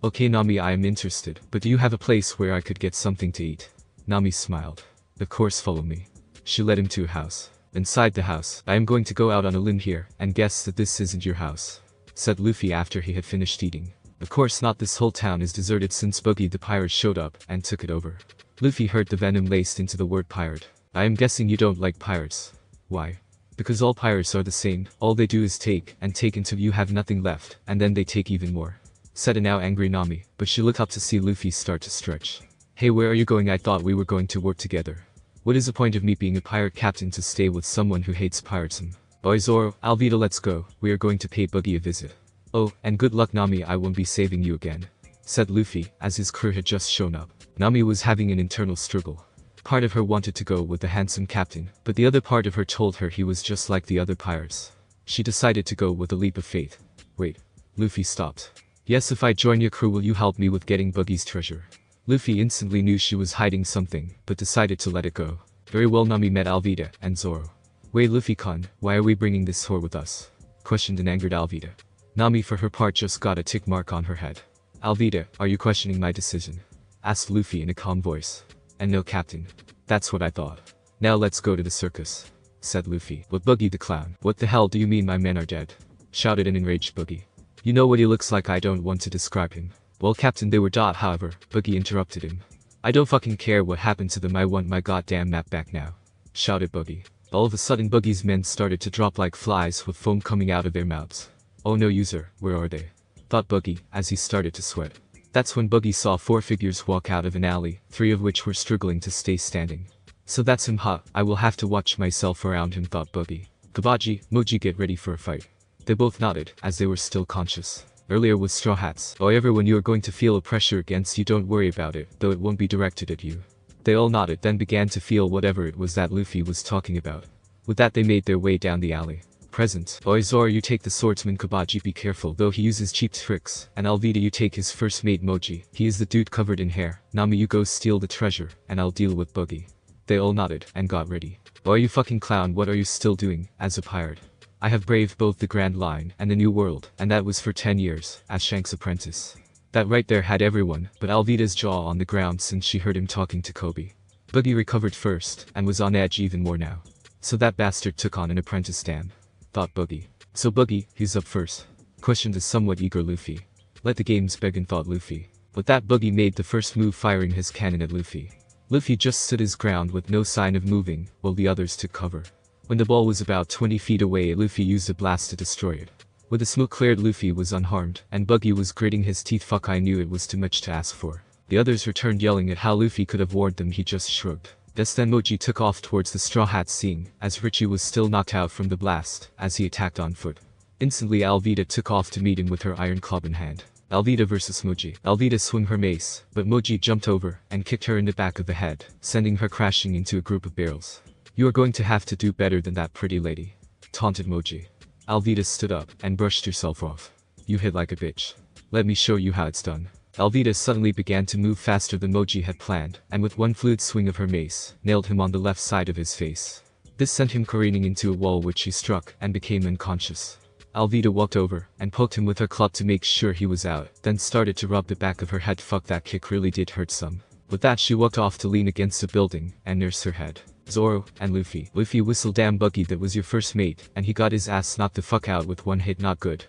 "Okay Nami, I am interested, but do you have a place where I could get something to eat?" Nami smiled. "Of course, follow me." She led him to a house. Inside the house, "I am going to go out on a limb here, and guess that this isn't your house," said Luffy after he had finished eating. "Of course not, this whole town is deserted since Buggy the pirate showed up and took it over." Luffy heard the venom laced into the word pirate. "I am guessing you don't like pirates." "Why?" "Because all pirates are the same, all they do is take and take until you have nothing left, and then they take even more," said a now angry Nami, but she looked up to see Luffy start to stretch. "Hey, where are you going? I thought we were going to work together. What is the point of me being a pirate captain to stay with someone who hates pirates?" "Boy Zoro, Alvida, let's go, we are going to pay Buggy a visit." "Oh, and good luck Nami, I won't be saving you again," said Luffy, as his crew had just shown up. Nami was having an internal struggle. Part of her wanted to go with the handsome captain, but the other part of her told her he was just like the other pirates. She decided to go with a leap of faith. "Wait." Luffy stopped. "Yes, if I join your crew, will you help me with getting Buggy's treasure?" Luffy instantly knew she was hiding something, but decided to let it go. "Very well." Nami met Alvida and Zoro. "Wait Luffy-kun, why are we bringing this whore with us?" questioned an angered Alvida. Nami for her part just got a tick mark on her head. "Alvida, are you questioning my decision?" asked Luffy in a calm voice. "And no captain. That's what I thought. Now let's go to the circus," said Luffy. "With Buggy the clown." "What the hell do you mean my men are dead?" shouted an enraged Buggy. "You know what he looks like, I don't want to describe him." "Well captain, they were. However," Buggy interrupted him. "I don't fucking care what happened to them, I want my goddamn map back now," shouted Buggy. All of a sudden Buggy's men started to drop like flies with foam coming out of their mouths. "Oh no user, where are they?" thought Buggy, as he started to sweat. That's when Buggy saw 4 figures walk out of an alley, 3 of which were struggling to stay standing. "So that's him, huh? I will have to watch myself around him," thought Buggy. "Kabaji, Moji, get ready for a fight." They both nodded, as they were still conscious. Earlier with Straw Hats. "However, when you are going to feel a pressure against you, don't worry about it, though it won't be directed at you." They all nodded, then began to feel whatever it was that Luffy was talking about. With that they made their way down the alley. Present. "Oi Zoro, you take the swordsman. Kabaji, be careful, though he uses cheap tricks. And Alvida, you take his first mate Moji, he is the dude covered in hair. Nami, you go steal the treasure, and I'll deal with Buggy." They all nodded, and got ready. "Oi you fucking clown, what are you still doing, as a pirate?" "I have braved both the Grand Line and the New World, and that was for 10 years, as Shank's apprentice." That right there had everyone, but Alvida's jaw on the ground since she heard him talking to Kobe. Buggy recovered first, and was on edge even more now. "So that bastard took on an apprentice, damn," thought Buggy. "So Buggy, he's up first?" questioned the somewhat eager Luffy. "Let the games begin," thought Luffy. With that Buggy made the first move, firing his cannon at Luffy. Luffy just stood his ground with no sign of moving, while the others took cover. When the ball was about 20 feet away, Luffy used a blast to destroy it. With the smoke cleared, Luffy was unharmed, and Buggy was gritting his teeth. "Fuck, I knew it was too much to ask for." The others returned, yelling at how Luffy could have warned them. He just shrugged. Just then Moji took off towards the Straw Hats, seeing, as Richie was still knocked out from the blast, as he attacked on foot. Instantly Alvida took off to meet him with her iron club in hand. Alvida versus Moji. Alvida swung her mace, but Moji jumped over and kicked her in the back of the head, sending her crashing into a group of barrels. "You are going to have to do better than that, pretty lady," taunted Moji. Alvida stood up and brushed herself off. "You hit like a bitch. Let me show you how it's done." Alvida suddenly began to move faster than Moji had planned, and with one fluid swing of her mace, nailed him on the left side of his face. This sent him careening into a wall, which he struck and became unconscious. Alvida walked over and poked him with her club to make sure he was out, then started to rub the back of her head. Fuck, that kick really did hurt some. With that she walked off to lean against a building and nurse her head. "Zoro and Luffy." Luffy whistled. "Damn Buggy, that was your first mate, and he got his ass knocked the fuck out with one hit. Not good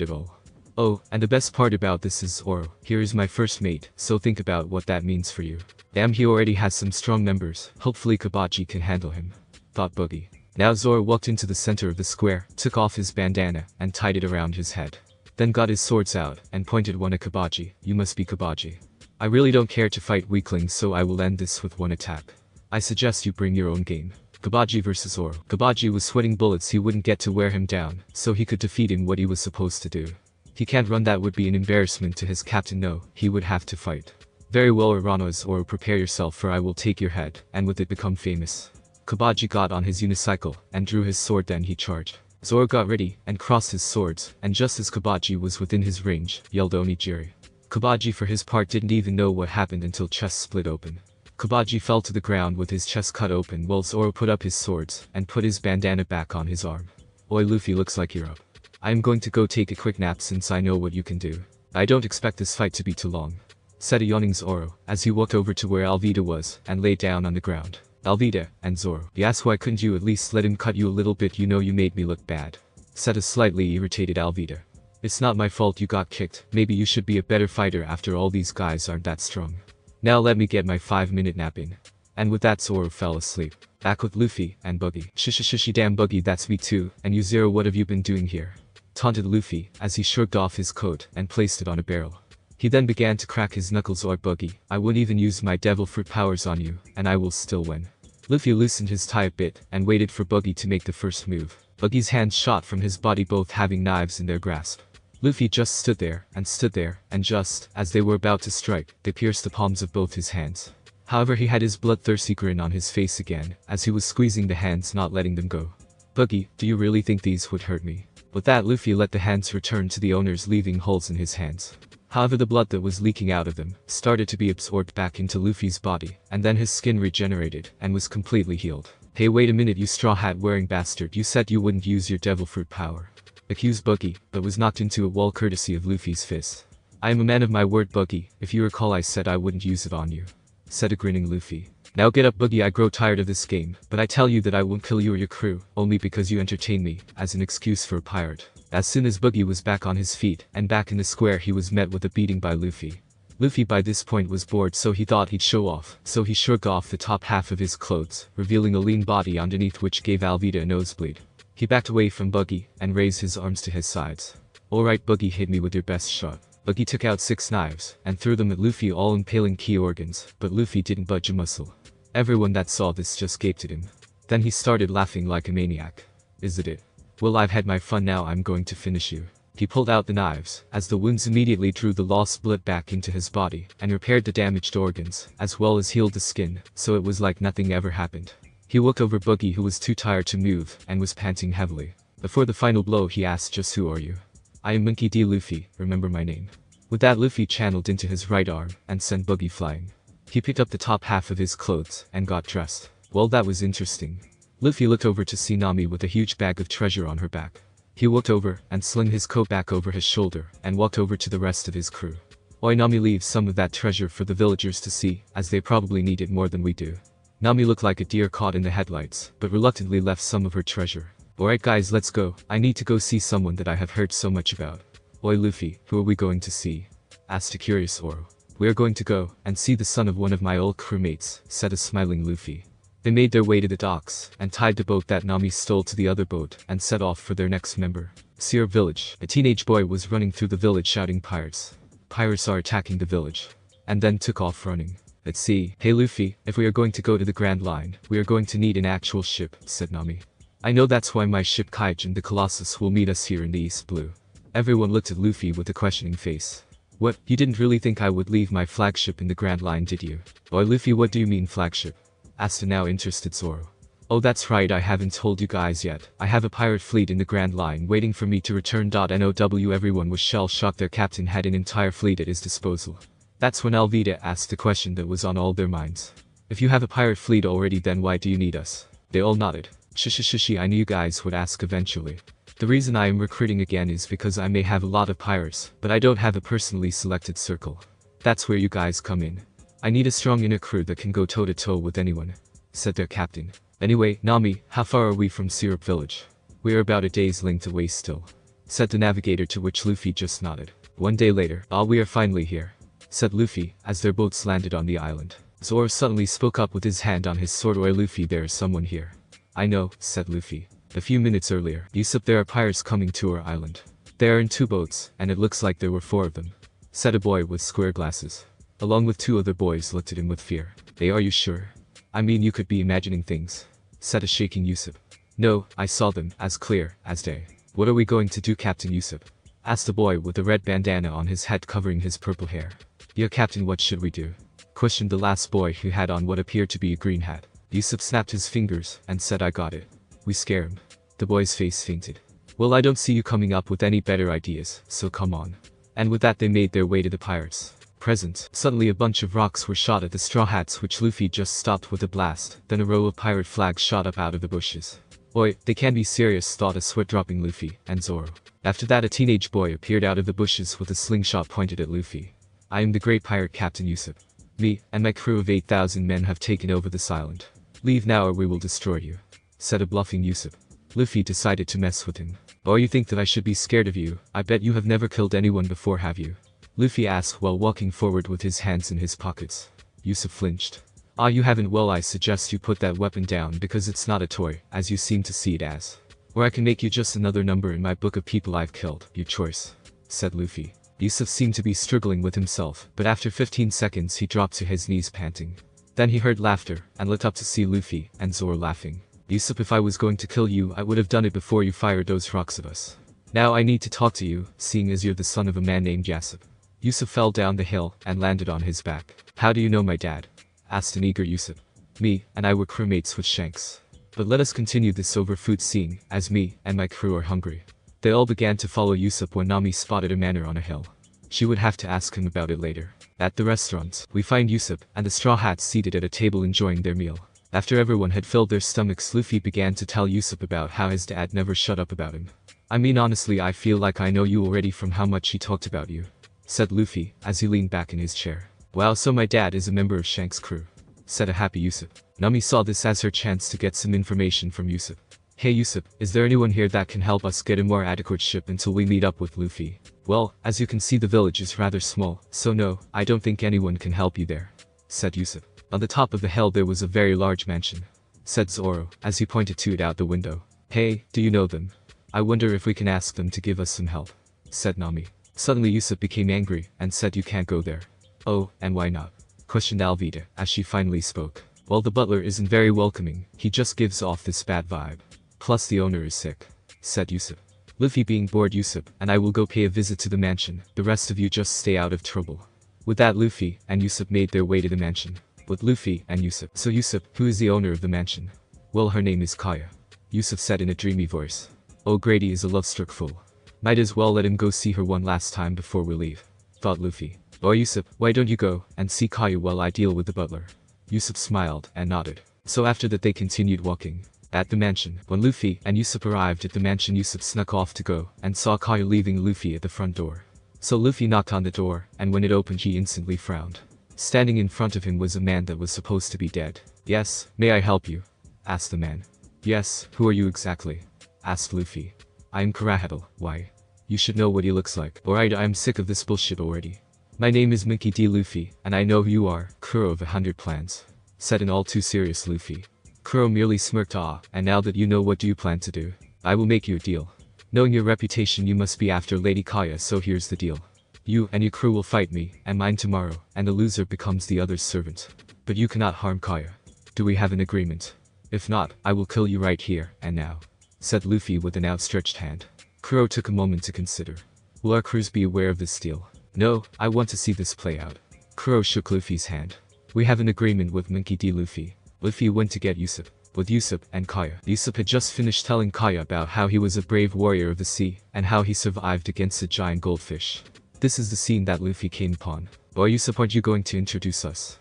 at all." "Oh, and the best part about this is, Zoro, here is my first mate, so think about what that means for you." "Damn, he already has some strong members, hopefully Kabaji can handle him," thought Buggy. Now Zoro walked into the center of the square, took off his bandana, and tied it around his head. Then got his swords out, and pointed one at Kabaji. "You must be Kabaji. I really don't care to fight weaklings, so I will end this with one attack. I suggest you bring your own game." Kabaji versus Zoro. Kabaji was sweating bullets. He wouldn't get to wear him down, so he could defeat him. What he was supposed to do. He can't run, that would be an embarrassment to his captain. No, he would have to fight. Very well Urano, Zoro, prepare yourself for I will take your head, and with it become famous. Kabaji got on his unicycle, and drew his sword, then he charged. Zoro got ready, and crossed his swords, and just as Kabaji was within his range, yelled Onigiri. Kabaji for his part didn't even know what happened until chest split open. Kabaji fell to the ground with his chest cut open while Zoro put up his swords, and put his bandana back on his arm. Oi Luffy, looks like you're up. I am going to go take a quick nap since I know what you can do. I don't expect this fight to be too long, said a yawning Zoro, as he walked over to where Alvida was, and lay down on the ground. Alvida, and Zoro. Yes, why couldn't you at least let him cut you a little bit, you know you made me look bad, said a slightly irritated Alvida. It's not my fault you got kicked, maybe you should be a better fighter after all, these guys aren't that strong. Now let me get my 5-minute nap in. And with that Zoro fell asleep. Back with Luffy and Buggy. Shishi damn Buggy, that's me too, and you Zero, what have you been doing here? Taunted Luffy, as he shrugged off his coat and placed it on a barrel. He then began to crack his knuckles. Or Buggy, I wouldn't even use my devil fruit powers on you, and I will still win. Luffy loosened his tie a bit, and waited for Buggy to make the first move. Buggy's hands shot from his body, both having knives in their grasp. Luffy just stood there, and just as they were about to strike, they pierced the palms of both his hands. However, he had his bloodthirsty grin on his face again, as he was squeezing the hands, not letting them go. Buggy, do you really think these would hurt me? With that, Luffy let the hands return to the owners, leaving holes in his hands. However, the blood that was leaking out of them started to be absorbed back into Luffy's body, and then his skin regenerated and was completely healed. Hey, wait a minute, you straw hat wearing bastard, you said you wouldn't use your devil fruit power, accused Buggy, but was knocked into a wall courtesy of Luffy's fist. I am a man of my word, Buggy, if you recall I said I wouldn't use it on you, said a grinning Luffy. Now get up, Buggy, I grow tired of this game, but I tell you that I won't kill you or your crew, only because you entertain me, as an excuse for a pirate. As soon as Buggy was back on his feet, and back in the square, he was met with a beating by Luffy. Luffy by this point was bored, so he thought he'd show off, so he shrugged off the top half of his clothes, revealing a lean body underneath, which gave Alvida a nosebleed. He backed away from Buggy, and raised his arms to his sides. Alright Buggy, hit me with your best shot. Buggy took out 6 knives, and threw them at Luffy, all impaling key organs, but Luffy didn't budge a muscle. Everyone that saw this just gaped at him. Then he started laughing like a maniac. Is it? Well, I've had my fun, now I'm going to finish you. He pulled out the knives, as the wounds immediately drew the lost blood back into his body, and repaired the damaged organs, as well as healed the skin, so it was like nothing ever happened. He looked over Buggy, who was too tired to move, and was panting heavily. Before the final blow, he asked, just who are you? I am Monkey D. Luffy, remember my name. With that, Luffy channeled into his right arm, and sent Buggy flying. He picked up the top half of his clothes, and got dressed. Well, that was interesting. Luffy looked over to see Nami with a huge bag of treasure on her back. He walked over, and slung his coat back over his shoulder, and walked over to the rest of his crew. Oi, Nami, leave some of that treasure for the villagers to see, as they probably need it more than we do. Nami looked like a deer caught in the headlights, but reluctantly left some of her treasure. Alright guys, let's go, I need to go see someone that I have heard so much about. Oi Luffy, who are we going to see? Asked a curious Zoro. We are going to go, and see the son of one of my old crewmates, said a smiling Luffy. They made their way to the docks, and tied the boat that Nami stole to the other boat, and set off for their next member. Syrup Village. A teenage boy was running through the village shouting, pirates. Pirates are attacking the village. And then took off running. Let's see. Hey Luffy, if we are going to go to the Grand Line, we are going to need an actual ship, said Nami. I know, that's why my ship Kaijin the Colossus will meet us here in the East Blue. Everyone looked at Luffy with a questioning face. What, you didn't really think I would leave my flagship in the Grand Line, did you? Boy Luffy, what do you mean flagship? Asked a now interested Zoro. Oh, that's right, I haven't told you guys yet. I have a pirate fleet in the Grand Line waiting for me to return. NOW everyone was shell-shocked, their captain had an entire fleet at his disposal. That's when Alvida asked the question that was on all their minds. If you have a pirate fleet already, then why do you need us? They all nodded. Shishi, I knew you guys would ask eventually. The reason I am recruiting again is because I may have a lot of pirates, but I don't have a personally selected circle. That's where you guys come in. I need a strong inner crew that can go toe-to-toe with anyone, said their captain. Anyway, Nami, how far are we from Syrup Village? We are about a day's length away still, said the navigator, to which Luffy just nodded. 1 day later. Ah, we are finally here, said Luffy, as their boats landed on the island. Zoro suddenly spoke up with his hand on his sword. Oi Luffy, there is someone here. I know, said Luffy. A few minutes earlier, Usopp, there are pirates coming to our island. They are in 2 boats, and it looks like there were 4 of them, said a boy with square glasses. Along with 2 other boys looked at him with fear. Are you sure? I mean, you could be imagining things, said a shaking Usopp. No, I saw them, as clear as day. What are we going to do, Captain Usopp? Asked the boy with the red bandana on his head covering his purple hair. "Yeah, Captain, what should we do?" questioned the last boy who had on what appeared to be a green hat. Yusuf snapped his fingers and said, "I got it. We scare him." The boy's face fainted. "Well, I don't see you coming up with any better ideas, so come on." And with that they made their way to the pirates. Present. Suddenly a bunch of rocks were shot at the Straw Hats, which Luffy just stopped with a blast. Then a row of pirate flags shot up out of the bushes. "Oi, they can't be serious," thought a sweat-dropping Luffy and Zoro. After that a teenage boy appeared out of the bushes with a slingshot pointed at Luffy. "I am the great pirate Captain Yusuf. Me and my crew of 8,000 men have taken over this island. Leave now or we will destroy you," said a bluffing Yusuf. Luffy decided to mess with him. "Oh, you think that I should be scared of you? I bet you have never killed anyone before, have you?" Luffy asked while walking forward with his hands in his pockets. Yusuf flinched. "Ah, you haven't? Well, I suggest you put that weapon down because it's not a toy, as you seem to see it as. Or I can make you just another number in my book of people I've killed. Your choice," said Luffy. Yusuf seemed to be struggling with himself, but after 15 seconds he dropped to his knees panting. Then he heard laughter, and looked up to see Luffy and Zoro laughing. "Yusuf, if I was going to kill you I would have done it before you fired those rocks at us. Now I need to talk to you, seeing as you're the son of a man named Yasip." Yusuf fell down the hill and landed on his back. "How do you know my dad?" asked an eager Yusuf. "Me and I were crewmates with Shanks. But let us continue this over food scene, as me and my crew are hungry." They all began to follow Yusuf when Nami spotted a manor on a hill. She would have to ask him about it later. At the restaurant, we find Yusuf and the Straw Hats seated at a table enjoying their meal. After everyone had filled their stomachs, Luffy began to tell Yusuf about how his dad never shut up about him. "I mean, honestly, I feel like I know you already from how much he talked about you," said Luffy as he leaned back in his chair. "Wow, so my dad is a member of Shanks' crew," said a happy Yusuf. Nami saw this as her chance to get some information from Yusuf. "Hey Yusuf, is there anyone here that can help us get a more adequate ship until we meet up with Luffy?" "Well, as you can see the village is rather small, so no, I don't think anyone can help you there," said Yusuf. "On the top of the hill there was a very large mansion," said Zoro as he pointed to it out the window. "Hey, do you know them? I wonder if we can ask them to give us some help," said Nami. Suddenly Yusuf became angry and said, "You can't go there." "Oh, and why not?" questioned Alvida as she finally spoke. "Well, the butler isn't very welcoming, he just gives off this bad vibe. Plus the owner is sick," said Yusuf. Luffy being bored, "Yusuf and I will go pay a visit to the mansion, the rest of you just stay out of trouble." With that Luffy and Yusuf made their way to the mansion. With Luffy and Yusuf. "So Yusuf, who is the owner of the mansion?" "Well, her name is Kaya," Yusuf said in a dreamy voice. "Oh, Grady is a love-struck fool. Might as well let him go see her one last time before we leave," thought Luffy. "Oh Yusuf, why don't you go and see Kaya while I deal with the butler?" Yusuf smiled and nodded. So after that they continued walking. At the mansion, when Luffy and Yusuf arrived at the mansion, Yusuf snuck off to go and saw Kaya leaving Luffy at the front door. So Luffy knocked on the door, and when it opened he instantly frowned. Standing in front of him was a man that was supposed to be dead. "Yes, may I help you?" asked the man. "Yes, who are you exactly?" asked Luffy. "I am Karahaddle. Why? You should know what he looks like." "Alright, I am sick of this bullshit already. My name is Monkey D. Luffy, and I know who you are, Kuro of 100 Plans," said an all too serious Luffy. Kuro merely smirked. "Ah, and now that you know, what do you plan to do?" "I will make you a deal. Knowing your reputation you must be after Lady Kaya, so here's the deal. You and your crew will fight me and mine tomorrow, and the loser becomes the other's servant. But you cannot harm Kaya. Do we have an agreement? If not, I will kill you right here and now," said Luffy with an outstretched hand. Kuro took a moment to consider. "Will our crews be aware of this deal?" "No, I want to see this play out." Kuro shook Luffy's hand. "We have an agreement with Monkey D. Luffy." Luffy went to get Yusuf. With Yusuf and Kaya. Yusuf had just finished telling Kaya about how he was a brave warrior of the sea, and how he survived against a giant goldfish. This is the scene that Luffy came upon. "Oh Yusuf, aren't you going to introduce us?"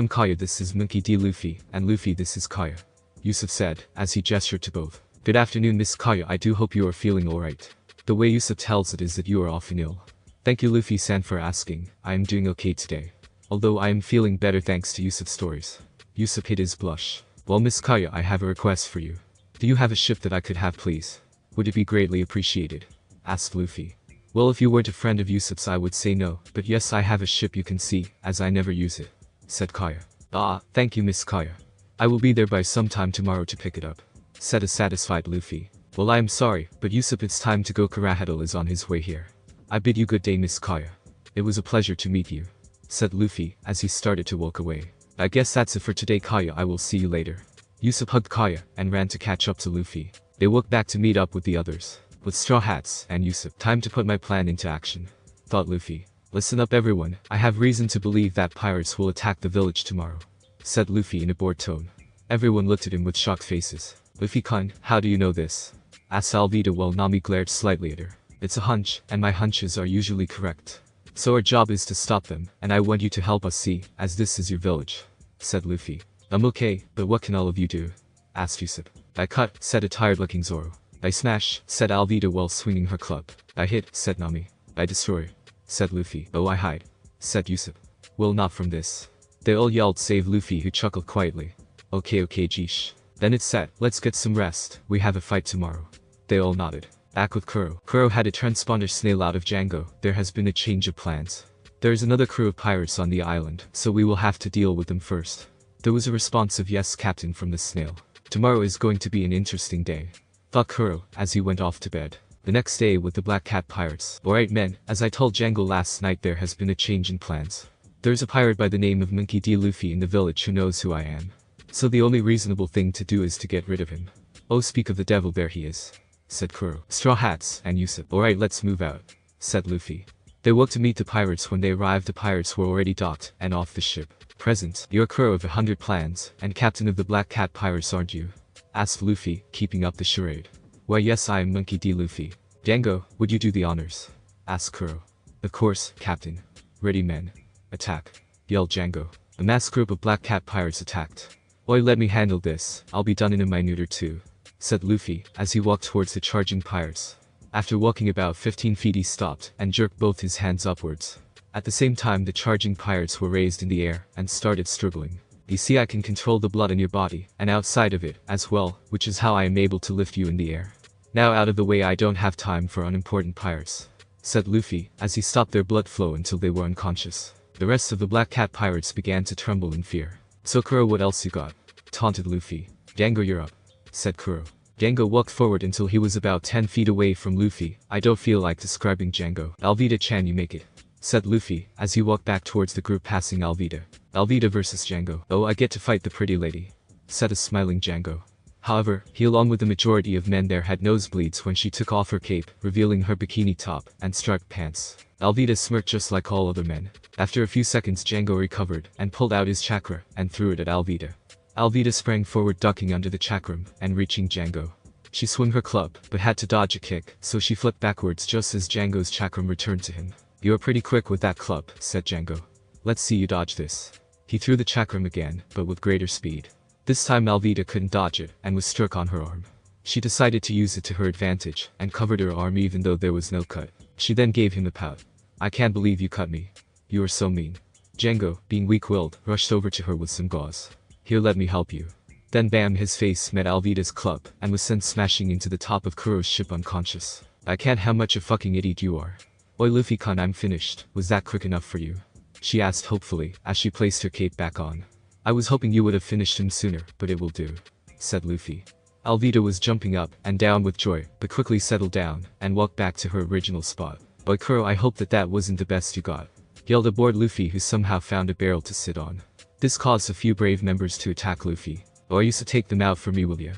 Kaya, this is Monkey D. Luffy, and Luffy, this is Kaya," Yusuf said, as he gestured to both. "Good afternoon, Miss Kaya, I do hope you are feeling alright. The way Yusuf tells it is that you are often ill." "Thank you Luffy-san for asking, I am doing okay today. Although I am feeling better thanks to Yusuf's stories." Yusuf hid his blush. "Well Miss Kaya, I have a request for you. Do you have a ship that I could have please? Would it be greatly appreciated?" asked Luffy. "Well, if you weren't a friend of Yusuf's I would say no, but yes, I have a ship you can see, as I never use it," said Kaya. "Ah, thank you Miss Kaya. I will be there by sometime tomorrow to pick it up," said a satisfied Luffy. "Well, I am sorry, but Yusuf, it's time to go. Karahaddle is on his way here. I bid you good day Miss Kaya. It was a pleasure to meet you," said Luffy as he started to walk away. "I guess that's it for today Kaya, I will see you later." Yusuf hugged Kaya and ran to catch up to Luffy. They walked back to meet up with the others. With Straw Hats and Yusuf. "Time to put my plan into action," thought Luffy. Listen up everyone, I have reason to believe that pirates will attack the village tomorrow, said Luffy in a bored tone. Everyone looked at him with shocked faces. Luffy-kun, how do you know this? Asked Alvida while Nami glared slightly at her. It's a hunch, and my hunches are usually correct. So our job is to stop them, and I want you to help us see, as this is your village, said Luffy. I'm okay, but what can all of you do? Asked Usopp. I cut, said a tired-looking Zoro. I smash, said Alvida while swinging her club. I hit, said Nami. I destroy, said Luffy. Oh, I hide, said Usopp. Well, not from this. They all yelled save Luffy, who chuckled quietly. Okay, Jeesh. Then it's set, let's get some rest, we have a fight tomorrow. They all nodded. Back with Kuro. Kuro had a transponder snail out of Django. There has been a change of plans. There is another crew of pirates on the island, so we will have to deal with them first. There was a response of yes, Captain, from the snail. Tomorrow is going to be an interesting day, thought Kuro, as he went off to bed. The next day with the Black Cat pirates. Alright men, as I told Django last night, there has been a change in plans. There's a pirate by the name of Monkey D. Luffy in the village who knows who I am. So the only reasonable thing to do is to get rid of him. Oh, speak of the devil, there he is, said Kuro. Straw Hats and Usopp. Alright, let's move out, said Luffy. They woke to meet the pirates. When they arrived, the pirates were already docked and off the ship. Present, you're Kuro of 100 Plans, and captain of the Black Cat pirates, aren't you? Asked Luffy, keeping up the charade. Why yes, I am Monkey D. Luffy. Django, would you do the honors? Asked Kuro. Of course, Captain. Ready men. Attack, yelled Django. A mass group of Black Cat pirates attacked. Oi, let me handle this, I'll be done in a minute or two, said Luffy, as he walked towards the charging pirates. After walking about 15 feet he stopped and jerked both his hands upwards. At the same time the charging pirates were raised in the air and started struggling. You see, I can control the blood in your body and outside of it as well, which is how I am able to lift you in the air. Now out of the way, I don't have time for unimportant pirates, said Luffy, as he stopped their blood flow until they were unconscious. The rest of the Black Cat pirates began to tremble in fear. So Kuro, what else you got? Taunted Luffy. Django, you're up, said Kuro. Django walked forward until he was about 10 feet away from Luffy. I don't feel like describing Django. Alvida-chan, you make it, said Luffy, as he walked back towards the group passing Alvida. Alvida versus Django. Oh, I get to fight the pretty lady, said a smiling Django. However, he along with the majority of men there had nosebleeds when she took off her cape, revealing her bikini top and striped pants. Alvida smirked just like all other men. After a few seconds Django recovered and pulled out his chakra and threw it at Alvida. Alvida sprang forward, ducking under the chakram and reaching Django. She swung her club, but had to dodge a kick, so she flipped backwards just as Django's chakram returned to him. You're pretty quick with that club, said Django. Let's see you dodge this. He threw the chakram again, but with greater speed. This time Alvida couldn't dodge it and was struck on her arm. She decided to use it to her advantage and covered her arm even though there was no cut. She then gave him a pout. I can't believe you cut me. You are so mean. Django, being weak-willed, rushed over to her with some gauze. Here, let me help you. Then bam, his face met Alvida's club and was sent smashing into the top of Kuro's ship unconscious. I can't, how much a fucking idiot you are. Oi Luffy-kun, I'm finished. Was that quick enough for you? She asked hopefully, as she placed her cape back on. I was hoping you would have finished him sooner, but it will do, said Luffy. Alvida was jumping up and down with joy, but quickly settled down and walked back to her original spot. Oi Kuro, I hope that wasn't the best you got, yelled aboard Luffy, who somehow found a barrel to sit on. This caused a few brave members to attack Luffy. Or Usopp, take them out for me, will ya?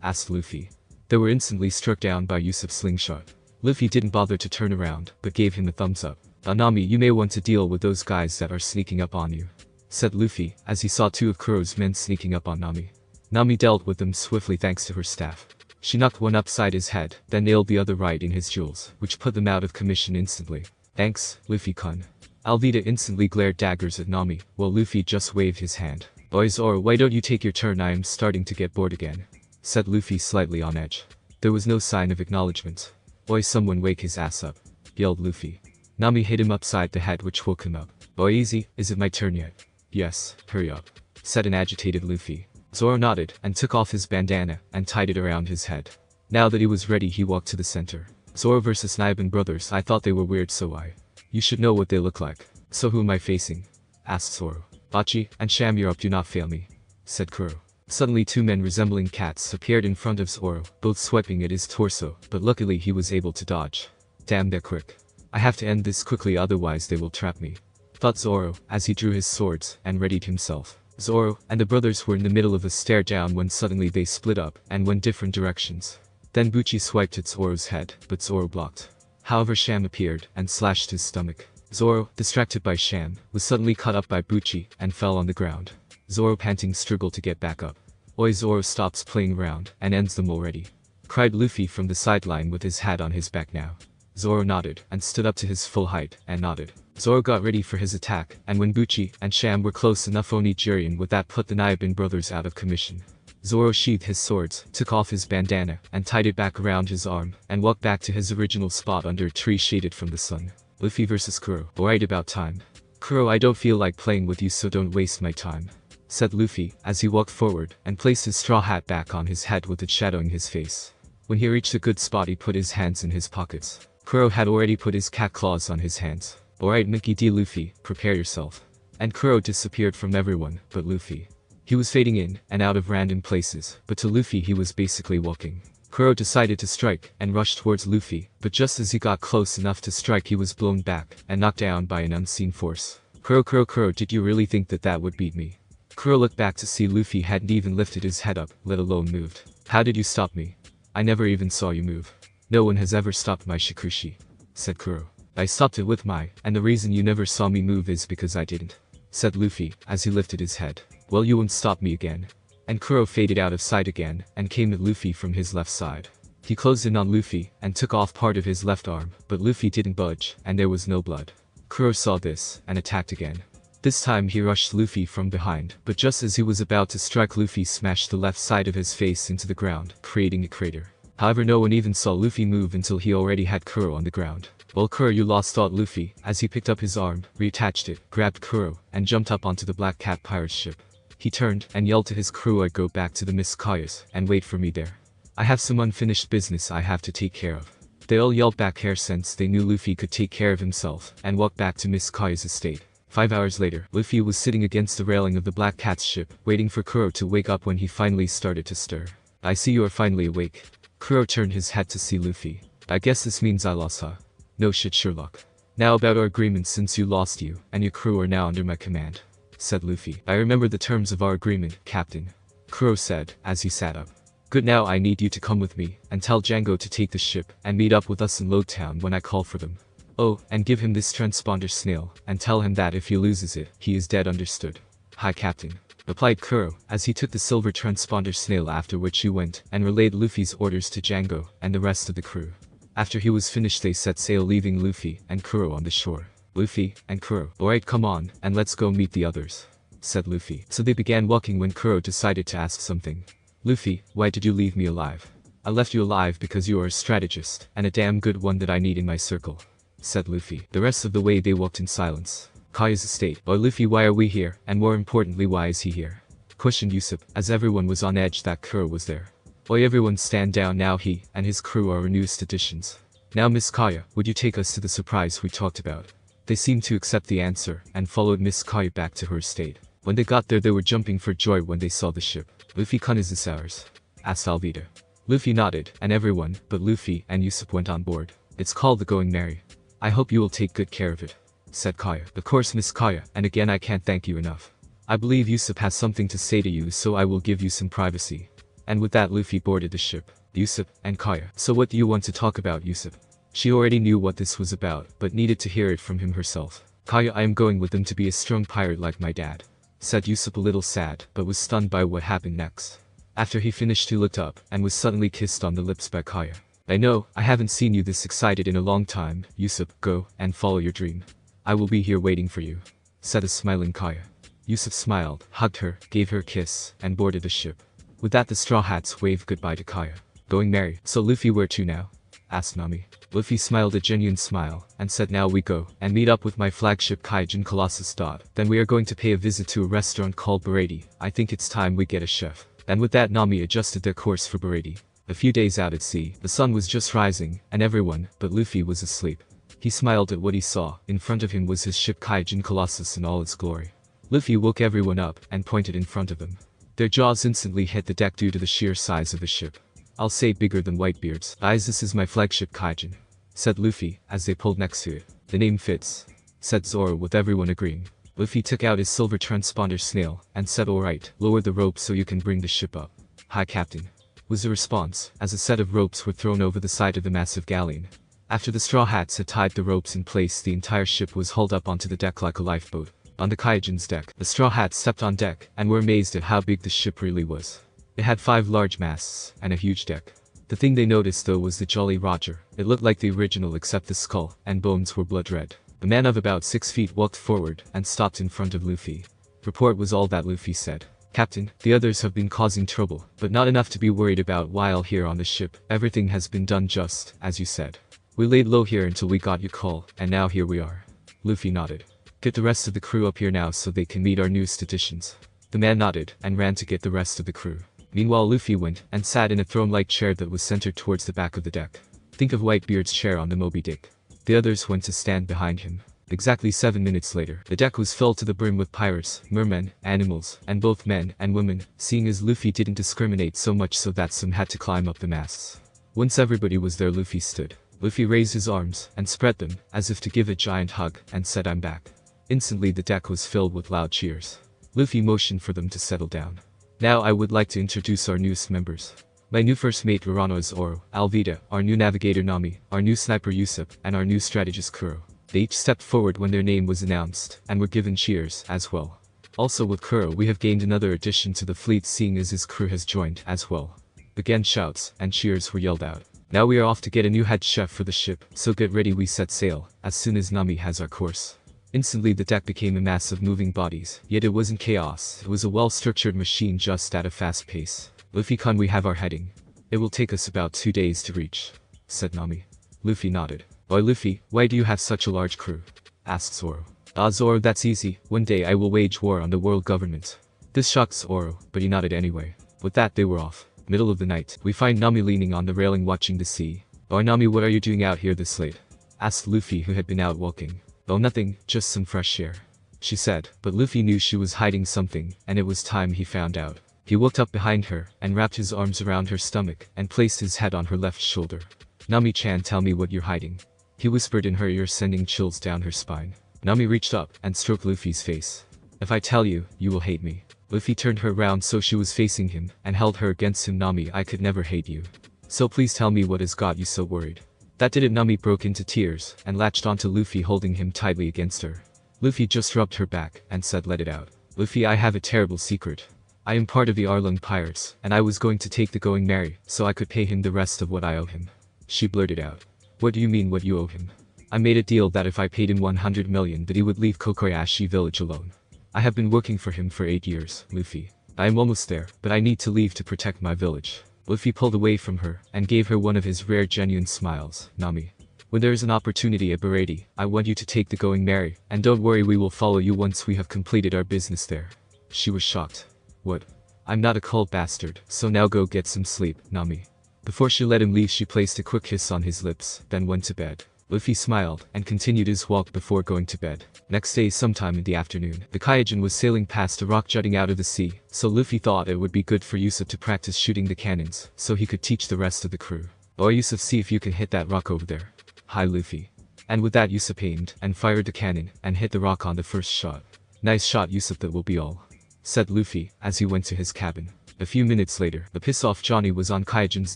Asked Luffy. They were instantly struck down by Usopp's slingshot. Luffy didn't bother to turn around, but gave him a thumbs up. Nami, you may want to deal with those guys that are sneaking up on you, said Luffy, as he saw two of Kuro's men sneaking up on Nami. Nami dealt with them swiftly thanks to her staff. She knocked one upside his head, then nailed the other right in his jewels, which put them out of commission instantly. Thanks, Luffy-kun. Alvida instantly glared daggers at Nami, while Luffy just waved his hand. Boys, or why don't you take your turn? I am starting to get bored again, said Luffy, slightly on edge. There was no sign of acknowledgement. Boy, someone wake his ass up, yelled Luffy. Nami hit him upside the head, which woke him up. Boy, easy, is it my turn yet? Yes, hurry up, said an agitated Luffy. Zoro nodded and took off his bandana and tied it around his head. Now that he was ready, he walked to the center. Zoro versus Naiban brothers. I thought they were weird, so I. You should know what they look like. So who am I facing? Asked Zoro. Bachi and Sham, you're up, do not fail me, said Kuro. Suddenly two men resembling cats appeared in front of Zoro, both swiping at his torso, but luckily he was able to dodge. Damn, they're quick. I have to end this quickly, otherwise they will trap me, thought Zoro, as he drew his swords and readied himself. Zoro and the brothers were in the middle of a stare down when suddenly they split up and went different directions. Then Buchi swiped at Zoro's head, but Zoro blocked. However, Sham appeared and slashed his stomach. Zoro, distracted by Sham, was suddenly caught up by Bucci and fell on the ground. Zoro, panting, struggled to get back up. Oi, Zoro stops playing around and ends them already, cried Luffy from the sideline with his hat on his back now. Zoro nodded and stood up to his full height and nodded. Zoro got ready for his attack, and when Bucci and Sham were close enough, Onigiri with that put the Nyabin brothers out of commission. Zoro sheathed his swords, took off his bandana, and tied it back around his arm, and walked back to his original spot under a tree shaded from the sun. Luffy vs. Kuro. Alright, about time. Kuro, I don't feel like playing with you, so don't waste my time, said Luffy as he walked forward and placed his straw hat back on his head with it shadowing his face. When he reached a good spot, he put his hands in his pockets. Kuro had already put his cat claws on his hands. Alright, Mickey D. Luffy, prepare yourself. And Kuro disappeared from everyone but Luffy. He was fading in and out of random places, but to Luffy he was basically walking. Kuro decided to strike and rushed towards Luffy, but just as he got close enough to strike, he was blown back and knocked down by an unseen force. Kuro, did you really think that that would beat me? Kuro looked back to see Luffy hadn't even lifted his head up, let alone moved. How did you stop me? I never even saw you move. No one has ever stopped my Shikushi, said Kuro. I stopped it with my, and the reason you never saw me move is because I didn't, said Luffy as he lifted his head. Well, you won't stop me again. And Kuro faded out of sight again and came at Luffy from his left side. He closed in on Luffy and took off part of his left arm, but Luffy didn't budge and there was no blood. Kuro saw this and attacked again. This time he rushed Luffy from behind, but just as he was about to strike, Luffy smashed the left side of his face into the ground, creating a crater. However, no one even saw Luffy move until he already had Kuro on the ground. Well, Kuro, you lost, thought Luffy as he picked up his arm, reattached it, grabbed Kuro, and jumped up onto the Black Cat pirate ship. He turned and yelled to his crew, I go back to the Miss Kaya's and wait for me there. I have some unfinished business I have to take care of. They all yelled back here since they knew Luffy could take care of himself and walked back to Miss Kaya's estate. 5 hours later, Luffy was sitting against the railing of the Black Cat's ship, waiting for Kuro to wake up when he finally started to stir. I see you are finally awake. Kuro turned his head to see Luffy. I guess this means I lost, huh? No shit, Sherlock. Now about our agreement, since you lost, you and your crew are now under my command, said Luffy. I remember the terms of our agreement, Captain, Kuro said as he sat up. Good, now I need you to come with me and tell Django to take the ship and meet up with us in Lode Town when I call for them. Oh, and give him this transponder snail and tell him that if he loses it, he is dead, understood? Hi, Captain, replied Kuro as he took the silver transponder snail, after which he went and relayed Luffy's orders to Django and the rest of the crew. After he was finished, they set sail, leaving Luffy and Kuro on the shore. Luffy and Kuro, alright, come on and let's go meet the others, said Luffy. So they began walking when Kuro decided to ask something. Luffy, why did you leave me alive? I left you alive because you are a strategist and a damn good one that I need in my circle, said Luffy. The rest of the way they walked in silence. Kaya's estate. Or Luffy, why are we here, and more importantly, why is he here? Questioned Usopp, as everyone was on edge that Kuro was there. Oi, everyone stand down now, he and his crew are our newest additions. Now Miss Kaya, would you take us to the surprise we talked about? They seemed to accept the answer and followed Miss Kaya back to her estate. When they got there, they were jumping for joy when they saw the ship. Luffy-kun, is this ours? Asked Alvida. Luffy nodded, and everyone but Luffy and Usopp went on board. It's called the Going Merry. I hope you will take good care of it, said Kaya. Of course, Miss Kaya, and again I can't thank you enough. I believe Usopp has something to say to you, so I will give you some privacy. And with that, Luffy boarded the ship. Usopp and Kaya. So what do you want to talk about, Usopp? She already knew what this was about, but needed to hear it from him herself. Kaya, I am going with them to be a strong pirate like my dad, said Usopp, a little sad, but was stunned by what happened next. After he finished, he looked up and was suddenly kissed on the lips by Kaya. I know, I haven't seen you this excited in a long time, Usopp. Go and follow your dream. I will be here waiting for you, said a smiling Kaya. Usopp smiled, hugged her, gave her a kiss, and boarded the ship. With that, the Straw Hats waved goodbye to Kaya. Going merry. So Luffy, where to now? Asked Nami. Luffy smiled a genuine smile and said, now we go and meet up with my flagship Kaijin Colossus. Then we are going to pay a visit to a restaurant called Barati. I think it's time we get a chef. And with that, Nami adjusted their course for Barati. A few days out at sea, the sun was just rising and everyone but Luffy was asleep. He smiled at what he saw. In front of him was his ship Kaijin Colossus in all its glory. Luffy woke everyone up and pointed in front of them. Their jaws instantly hit the deck due to the sheer size of the ship. I'll say bigger than Whitebeard's. Guys, this is my flagship Kaijin, said Luffy as they pulled next to it. The name fits, said Zoro, with everyone agreeing. Luffy took out his silver transponder snail and said, alright, lower the rope so you can bring the ship up. Hi, Captain, was the response as a set of ropes were thrown over the side of the massive galleon. After the Straw Hats had tied the ropes in place, the entire ship was hauled up onto the deck like a lifeboat. On the Kaijin's deck, the Straw Hats stepped on deck and were amazed at how big the ship really was. It had 5 large masts and a huge deck. The thing they noticed though was the Jolly Roger. It looked like the original except the skull and bones were blood red. A man of about 6 feet walked forward and stopped in front of Luffy. Report was all that Luffy said. Captain, the others have been causing trouble, but not enough to be worried about while here on the ship. Everything has been done just as you said. We laid low here until we got your call, and now here we are. Luffy nodded. Get the rest of the crew up here now so they can meet our new statisticians. The man nodded and ran to get the rest of the crew. Meanwhile Luffy went and sat in a throne-like chair that was centered towards the back of the deck. Think of Whitebeard's chair on the Moby Dick. The others went to stand behind him. Exactly 7 minutes later, the deck was filled to the brim with pirates, mermen, animals, and both men and women, seeing as Luffy didn't discriminate so much so that some had to climb up the masts. Once everybody was there, Luffy stood. Luffy raised his arms and spread them, as if to give a giant hug, and said, "I'm back." Instantly the deck was filled with loud cheers. Luffy motioned for them to settle down. Now I would like to introduce our newest members. My new first mate Rorano is Oro, Alvida, our new navigator Nami, our new sniper Usopp, and our new strategist Kuro. They each stepped forward when their name was announced, and were given cheers as well. Also with Kuro we have gained another addition to the fleet, seeing as his crew has joined as well. Again shouts and cheers were yelled out. Now we are off to get a new head chef for the ship, so get ready, we set sail, as soon as Nami has our course. Instantly the deck became a mass of moving bodies, yet it wasn't chaos, it was a well-structured machine just at a fast pace. Luffy-kun, we have our heading. It will take us about 2 days to reach, said Nami. Luffy nodded. Why Luffy, why do you have such a large crew? Asked Zoro. Zoro, that's easy, one day I will wage war on the world government. This shocked Zoro, but he nodded anyway. With that they were off. Middle of the night, we find Nami leaning on the railing watching the sea. Oh Nami, what are you doing out here this late? Asked Luffy, who had been out walking. Oh nothing, just some fresh air, she said, but Luffy knew she was hiding something, and it was time he found out. He walked up behind her, and wrapped his arms around her stomach, and placed his head on her left shoulder. Nami-chan, tell me what you're hiding, he whispered in her ear, sending chills down her spine. Nami reached up, and stroked Luffy's face. If I tell you, you will hate me. Luffy turned her around so she was facing him, and held her against him. Nami, I could never hate you. So please tell me what has got you so worried. That did it. Nami broke into tears, and latched onto Luffy, holding him tightly against her. Luffy just rubbed her back, and said, let it out. Luffy, I have a terrible secret. I am part of the Arlong Pirates, and I was going to take the going merry, so I could pay him the rest of what I owe him. She blurted out. What do you mean what you owe him? I made a deal that if I paid him 100 million that he would leave Kokoyashi village alone. I have been working for him for 8 years, Luffy. I am almost there, but I need to leave to protect my village. Luffy pulled away from her, and gave her one of his rare genuine smiles. Nami. When there is an opportunity at Barati, I want you to take the going merry, and don't worry, we will follow you once we have completed our business there. She was shocked. What? I'm not a cold bastard, so now go get some sleep, Nami. Before she let him leave, she placed a quick kiss on his lips, then went to bed. Luffy smiled, and continued his walk before going to bed. Next day sometime in the afternoon, the Kaijin was sailing past a rock jutting out of the sea, so Luffy thought it would be good for Usopp to practice shooting the cannons, so he could teach the rest of the crew. Oh Usopp, see if you can hit that rock over there. Hi Luffy. And with that Usopp aimed, and fired the cannon, and hit the rock on the first shot. Nice shot Usopp, that will be all, said Luffy, as he went to his cabin. A few minutes later, the piss-off Johnny was on Kaijin's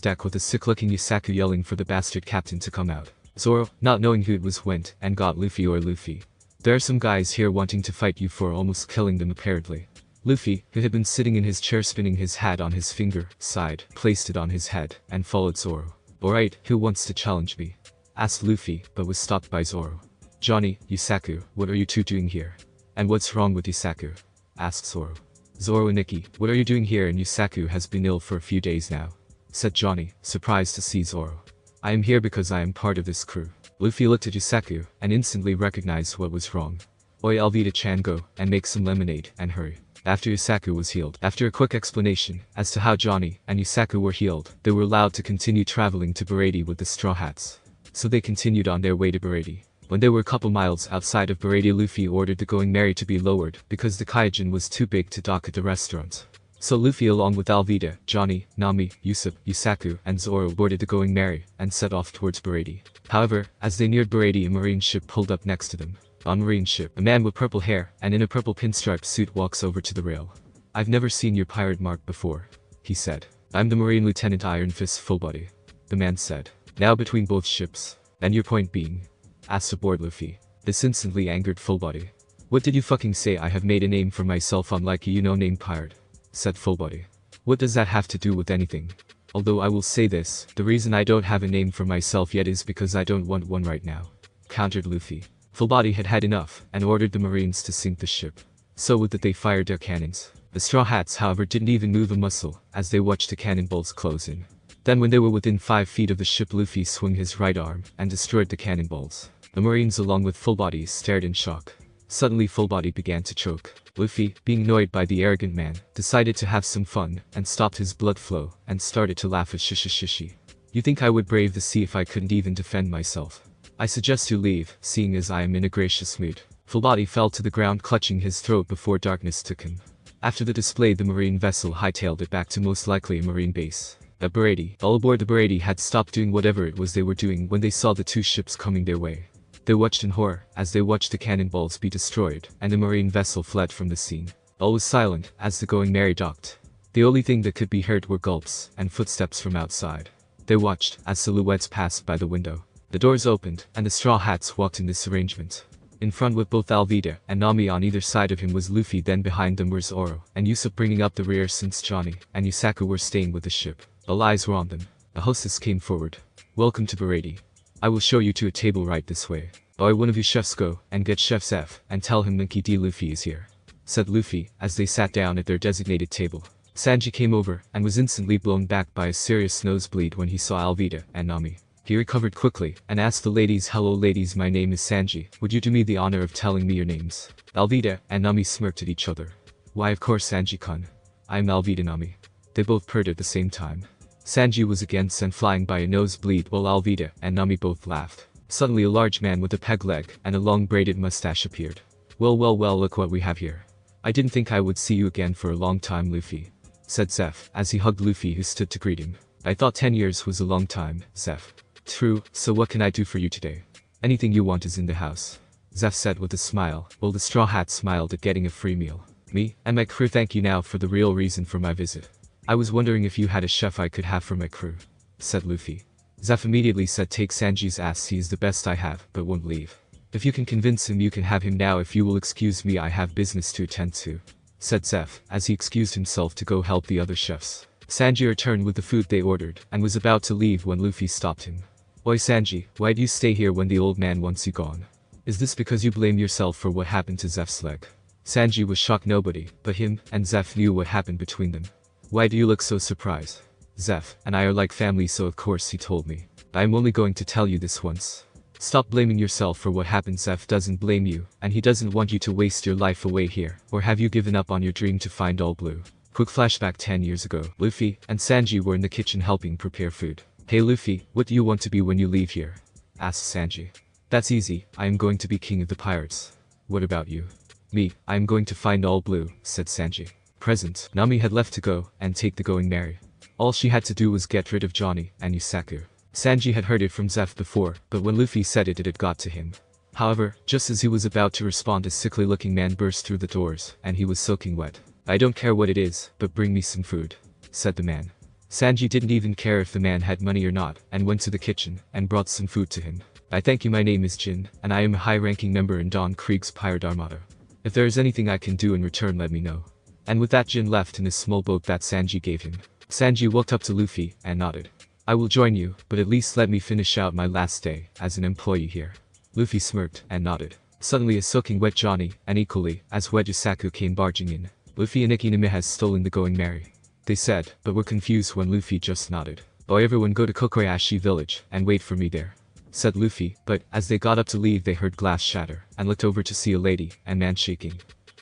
deck with a sick-looking Yusaku yelling for the bastard captain to come out. Zoro, not knowing who it was, went and got Luffy. Or Luffy. There are some guys here wanting to fight you for almost killing them apparently. Luffy, who had been sitting in his chair spinning his hat on his finger, sighed, placed it on his head, and followed Zoro. Alright, who wants to challenge me? Asked Luffy, but was stopped by Zoro. Johnny, Yusaku, what are you two doing here? And what's wrong with Yusaku? Asked Zoro. Zoro and Nikki, what are you doing here? And Yusaku has been ill for a few days now, said Johnny, surprised to see Zoro. I am here because I am part of this crew. Luffy looked at Yusaku, and instantly recognized what was wrong. Oi Alvida-chan, go, and make some lemonade, and hurry. After Yusaku was healed. After a quick explanation as to how Johnny and Yusaku were healed, they were allowed to continue traveling to Barati with the Straw Hats. So they continued on their way to Barati. When they were a couple miles outside of Barati, Luffy ordered the going merry to be lowered, because the Kaijin was too big to dock at the restaurant. So Luffy, along with Alvida, Johnny, Nami, Usopp, Yusaku, and Zoro, boarded the going merry, and set off towards Barati. However, as they neared Barati, a marine ship pulled up next to them. On marine ship, a man with purple hair, and in a purple pinstripe suit walks over to the rail. I've never seen your pirate mark before, he said. I'm the Marine Lieutenant Iron Fist Fullbody, the man said. Now between both ships. And your point being? Asked the bored Luffy. This instantly angered Fullbody. What did you fucking say? I have made a name for myself unlike you named pirate, said Fullbody. What does that have to do with anything? Although I will say this, the reason I don't have a name for myself yet is because I don't want one right now, countered Luffy. Fullbody had had enough, and ordered the Marines to sink the ship. So with that they fired their cannons. The Straw Hats however didn't even move a muscle, as they watched the cannonballs close in. Then when they were within 5 feet of the ship, Luffy swung his right arm, and destroyed the cannonballs. The Marines along with Fullbody stared in shock. Suddenly Fullbody began to choke. Luffy, being annoyed by the arrogant man, decided to have some fun, and stopped his blood flow, and started to laugh at Shishi. You think I would brave the sea if I couldn't even defend myself? I suggest you leave, seeing as I am in a gracious mood. Fullbody fell to the ground clutching his throat before darkness took him. After the display the marine vessel hightailed it back to most likely a marine base. The Bereti, all aboard the Bereti had stopped doing whatever it was they were doing when they saw the 2 ships coming their way. They watched in horror, as they watched the cannonballs be destroyed, and the marine vessel fled from the scene. All was silent, as the Going Merry docked. The only thing that could be heard were gulps, and footsteps from outside. They watched, as silhouettes passed by the window. The doors opened, and the Straw Hats walked in this arrangement. In front with both Alvida and Nami on either side of him was Luffy, then behind them was Oro, and Usopp bringing up the rear since Johnny and Yusaku were staying with the ship. All eyes were on them. The hostess came forward. Welcome to Bereti. I will show you to a table right this way. Boy, one of you chefs go and get Chef Zeph and tell him Monkey D. Luffy is here, said Luffy as they sat down at their designated table. Sanji came over and was instantly blown back by a serious nosebleed when he saw Alvida and Nami. He recovered quickly and asked the ladies, "Hello ladies, my name is Sanji. Would you do me the honor of telling me your names?" Alvida and Nami smirked at each other. Why of course Sanji-kun. I am Alvida Nami. They both purred at the same time. Sanji was again sent flying by a nosebleed while Alvida and Nami both laughed. Suddenly a large man with a peg leg and a long braided mustache appeared. Well, look what we have here. I didn't think I would see you again for a long time, Luffy, said Zeph as he hugged Luffy, who stood to greet him. I thought 10 years was a long time, Zeph. True, so what can I do for you today? Anything you want is in the house, Zeph said with a smile, while the Straw Hat smiled at getting a free meal. Me and my crew thank you now for the real reason for my visit. I was wondering if you had a chef I could have for my crew, said Luffy. Zeph immediately said, take Sanji's ass, he is the best I have, but won't leave. If you can convince him you can have him now. If you will excuse me, I have business to attend to, said Zeph as he excused himself to go help the other chefs. Sanji returned with the food they ordered and was about to leave when Luffy stopped him. Oi Sanji, why do you stay here when the old man wants you gone? Is this because you blame yourself for what happened to Zeph's leg? Sanji was shocked. Nobody but him and Zeph knew what happened between them. Why do you look so surprised? Zeph and I are like family, so of course he told me. I am only going to tell you this once. Stop blaming yourself for what happened. Zeph doesn't blame you, and he doesn't want you to waste your life away here. Or have you given up on your dream to find all blue? Quick flashback. 10 years ago, Luffy and Sanji were in the kitchen helping prepare food. Hey Luffy, what do you want to be when you leave here? Asked Sanji. That's easy, I am going to be king of the pirates. What about you? Me, I am going to find all blue, said Sanji. Present, Nami had left to go and take the Going Merry. All she had to do was get rid of Johnny and Yusaku. Sanji had heard it from Zeph before, but when Luffy said it had got to him. However, just as he was about to respond, a sickly looking man burst through the doors, and he was soaking wet. I don't care what it is, but bring me some food, said the man. Sanji didn't even care if the man had money or not, and went to the kitchen and brought some food to him. I thank you, my name is Jin, and I am a high-ranking member in Don Krieg's pirate armada. If there is anything I can do in return, let me know. And with that, Jin left in his small boat that Sanji gave him. Sanji walked up to Luffy and nodded. I will join you, but at least let me finish out my last day as an employee here. Luffy smirked and nodded. Suddenly a soaking wet Johnny and equally as wet Yusaku came barging in. Luffy and Ikinime has stolen the Going Merry, they said, but were confused when Luffy just nodded. Oh, everyone go to Kokoyashi village and wait for me there, said Luffy, but as they got up to leave they heard glass shatter and looked over to see a lady and man shaking.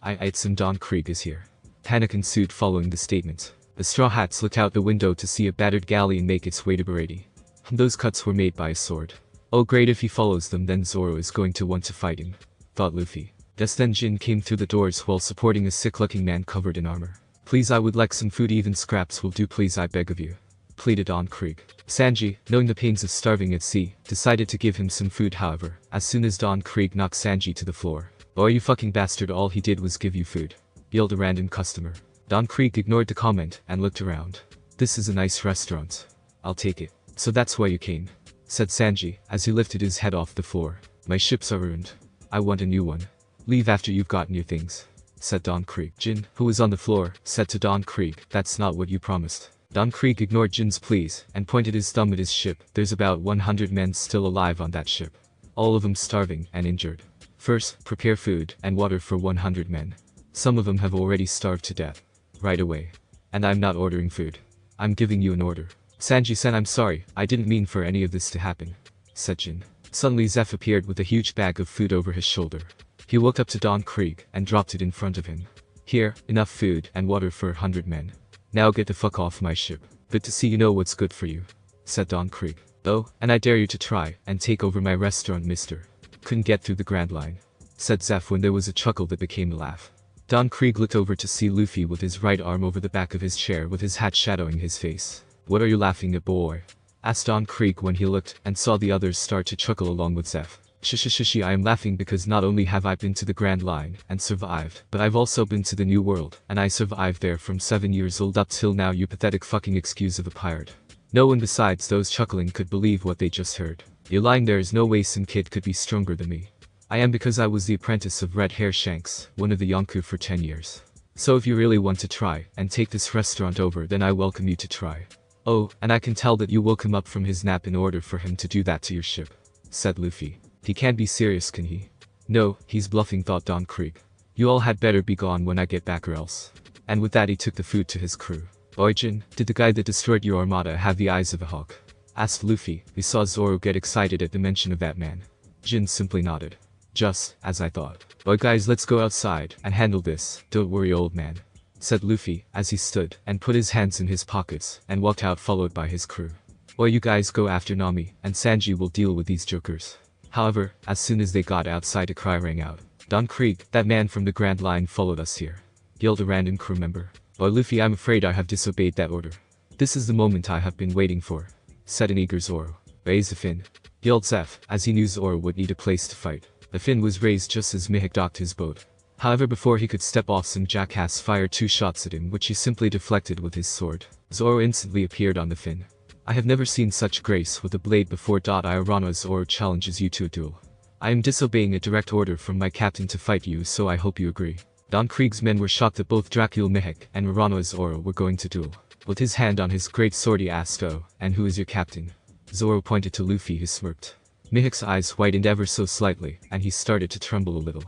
It's Don Krieg is here. Panic ensued following the statement. The Straw Hats looked out the window to see a battered galleon make its way to Bereti. Those cuts were made by a sword. Oh great, if he follows them then Zoro is going to want to fight him, thought Luffy. Just then Jin came through the doors while supporting a sick-looking man covered in armor. Please, I would like some food, even scraps will do, please, I beg of you, pleaded Don Krieg. Sanji, knowing the pains of starving at sea, decided to give him some food. However, as soon as Don Krieg knocked Sanji to the floor. Oh, you fucking bastard, all he did was give you food, yelled a random customer. Don Krieg ignored the comment and looked around. This is a nice restaurant. I'll take it. So that's why you came? said Sanji, as he lifted his head off the floor. My ships are ruined. I want a new one. Leave after you've gotten your things, said Don Krieg. Jin, who was on the floor, said to Don Krieg, that's not what you promised. Don Krieg ignored Jin's pleas, and pointed his thumb at his ship. There's about 100 men still alive on that ship. All of them starving and injured. First, prepare food and water for 100 men. Some of them have already starved to death. Right away. And I'm not ordering food. I'm giving you an order. Sanji said, I'm sorry, I didn't mean for any of this to happen, said Jin. Suddenly Zeph appeared with a huge bag of food over his shoulder. He walked up to Don Krieg and dropped it in front of him. Here, enough food and water for 100 men. Now get the fuck off my ship. Good to see you know what's good for you, said Don Krieg. Oh, and I dare you to try and take over my restaurant, mister. Couldn't get through the Grand Line, said Zeph when there was a chuckle that became a laugh. Don Krieg looked over to see Luffy with his right arm over the back of his chair with his hat shadowing his face. What are you laughing at, boy? Asked Don Krieg when he looked and saw the others start to chuckle along with Zeph. Shishi, I am laughing because not only have I been to the Grand Line and survived, but I've also been to the New World, and I survived there from 7 years old up till now, you pathetic fucking excuse of a pirate. No one besides those chuckling could believe what they just heard. You're lying, there is no way some kid could be stronger than me. I am, because I was the apprentice of Red Hair Shanks, one of the Yonkou, for 10 years. So if you really want to try and take this restaurant over, then I welcome you to try. Oh, and I can tell that you woke him up from his nap in order for him to do that to your ship, said Luffy. He can't be serious, can he? No, he's bluffing, thought Don Krieg. You all had better be gone when I get back or else. And with that he took the food to his crew. Oi Jin, did the guy that destroyed your armada have the eyes of a hawk? Asked Luffy, who saw Zoro get excited at the mention of that man. Jin simply nodded. Just as I thought. Oi guys, let's go outside and handle this. Don't worry, old man, said Luffy as he stood and put his hands in his pockets and walked out followed by his crew. Oi, you guys go after Nami, and Sanji will deal with these jokers. However, as soon as they got outside, a cry rang out. Don Krieg, that man from the Grand Line followed us here, yelled a random crew member. Oi Luffy, I'm afraid I have disobeyed that order. This is the moment I have been waiting for, said an eager Zoro. Raise the fin, yelled Zeph, as he knew Zoro would need a place to fight. The fin was raised just as Mihawk docked his boat. However, before he could step off, some jackass fired 2 shots at him, which he simply deflected with his sword. Zoro instantly appeared on the fin. I have never seen such grace with a blade before. Irana, Zoro challenges you to a duel. I am disobeying a direct order from my captain to fight you, so I hope you agree. Don Krieg's men were shocked that both Dracula Mihawk and Irana Zoro were going to duel. With his hand on his great sword he asked, oh, and who is your captain? Zoro pointed to Luffy, who smirked. Mihawk's eyes widened ever so slightly, and he started to tremble a little.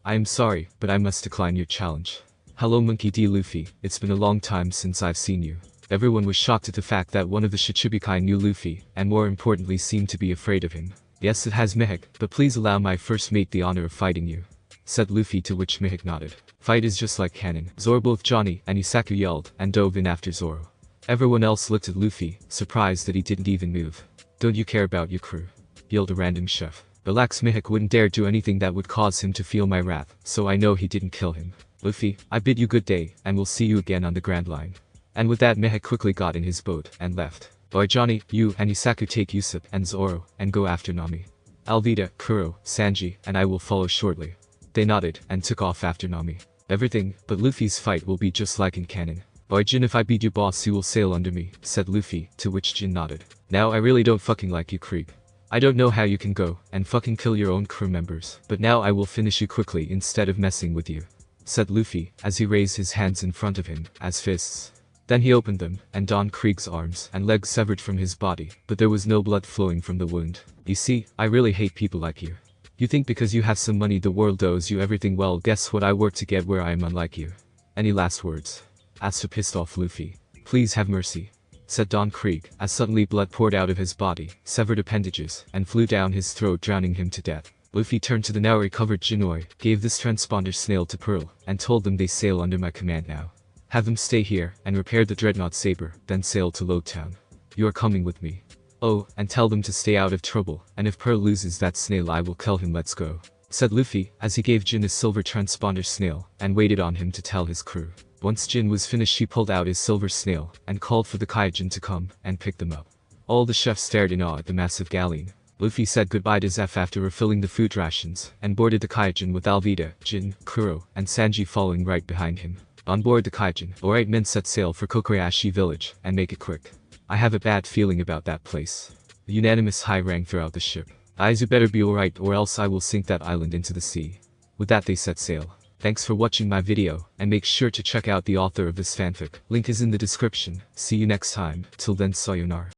I am sorry, but I must decline your challenge. Hello Monkey D. Luffy, it's been a long time since I've seen you. Everyone was shocked at the fact that one of the Shichibukai knew Luffy, and more importantly seemed to be afraid of him. Yes, it has, Mihawk, but please allow my first mate the honor of fighting you, said Luffy, to which Mihawk nodded. Fight is just like canon. Zoro, both Johnny and Isaku yelled and dove in after Zoro. Everyone else looked at Luffy, surprised that he didn't even move. Don't you care about your crew? Yelled a random chef. Relax, Mihawk wouldn't dare do anything that would cause him to feel my wrath, so I know he didn't kill him. Luffy, I bid you good day, and we'll see you again on the Grand Line. And with that Mihawk quickly got in his boat and left. Boy Johnny, you and Isaku take Usopp and Zoro and go after Nami. Alvida, Kuro, Sanji, and I will follow shortly. They nodded and took off after Nami. Everything but Luffy's fight will be just like in canon. Boy Jin, if I beat you boss you will sail under me, said Luffy, to which Jin nodded. Now I really don't fucking like you, Krieg. I don't know how you can go and fucking kill your own crew members, but now I will finish you quickly instead of messing with you, said Luffy as he raised his hands in front of him as fists. Then he opened them, and Don Krieg's arms and legs severed from his body, but there was no blood flowing from the wound. You see, I really hate people like you. You think because you have some money the world owes you everything. Well, guess what I work to get where I am unlike you. Any last words? Asked a pissed off Luffy. Please have mercy, said Don Krieg, as suddenly blood poured out of his body, severed appendages, and flew down his throat, drowning him to death. Luffy turned to the now recovered Jinoi, gave this transponder snail to Pearl, and told them they sail under my command now. Have them stay here and repair the Dreadnought Saber, then sail to Lowtown. You are coming with me. Oh, and tell them to stay out of trouble, and if Pearl loses that snail I will kill him. Let's go, said Luffy, as he gave Jin his silver transponder snail, and waited on him to tell his crew. Once Jin was finished he pulled out his silver snail, and called for the Kaijin to come and pick them up. All the chefs stared in awe at the massive galleon. Luffy said goodbye to Zeph after refilling the food rations, and boarded the Kaijin with Alvida, Jin, Kuro, and Sanji following right behind him. On board the Kaijin, alright men, set sail for Kokoyashi village, and make it quick. I have a bad feeling about that place, A unanimous high rang throughout the ship. Aizu better be alright or else I will sink that island into the sea. With that they set sail. Thanks for watching my video, and make sure to check out the author of this fanfic. Link is in the description. See you next time. Till then, sayonara.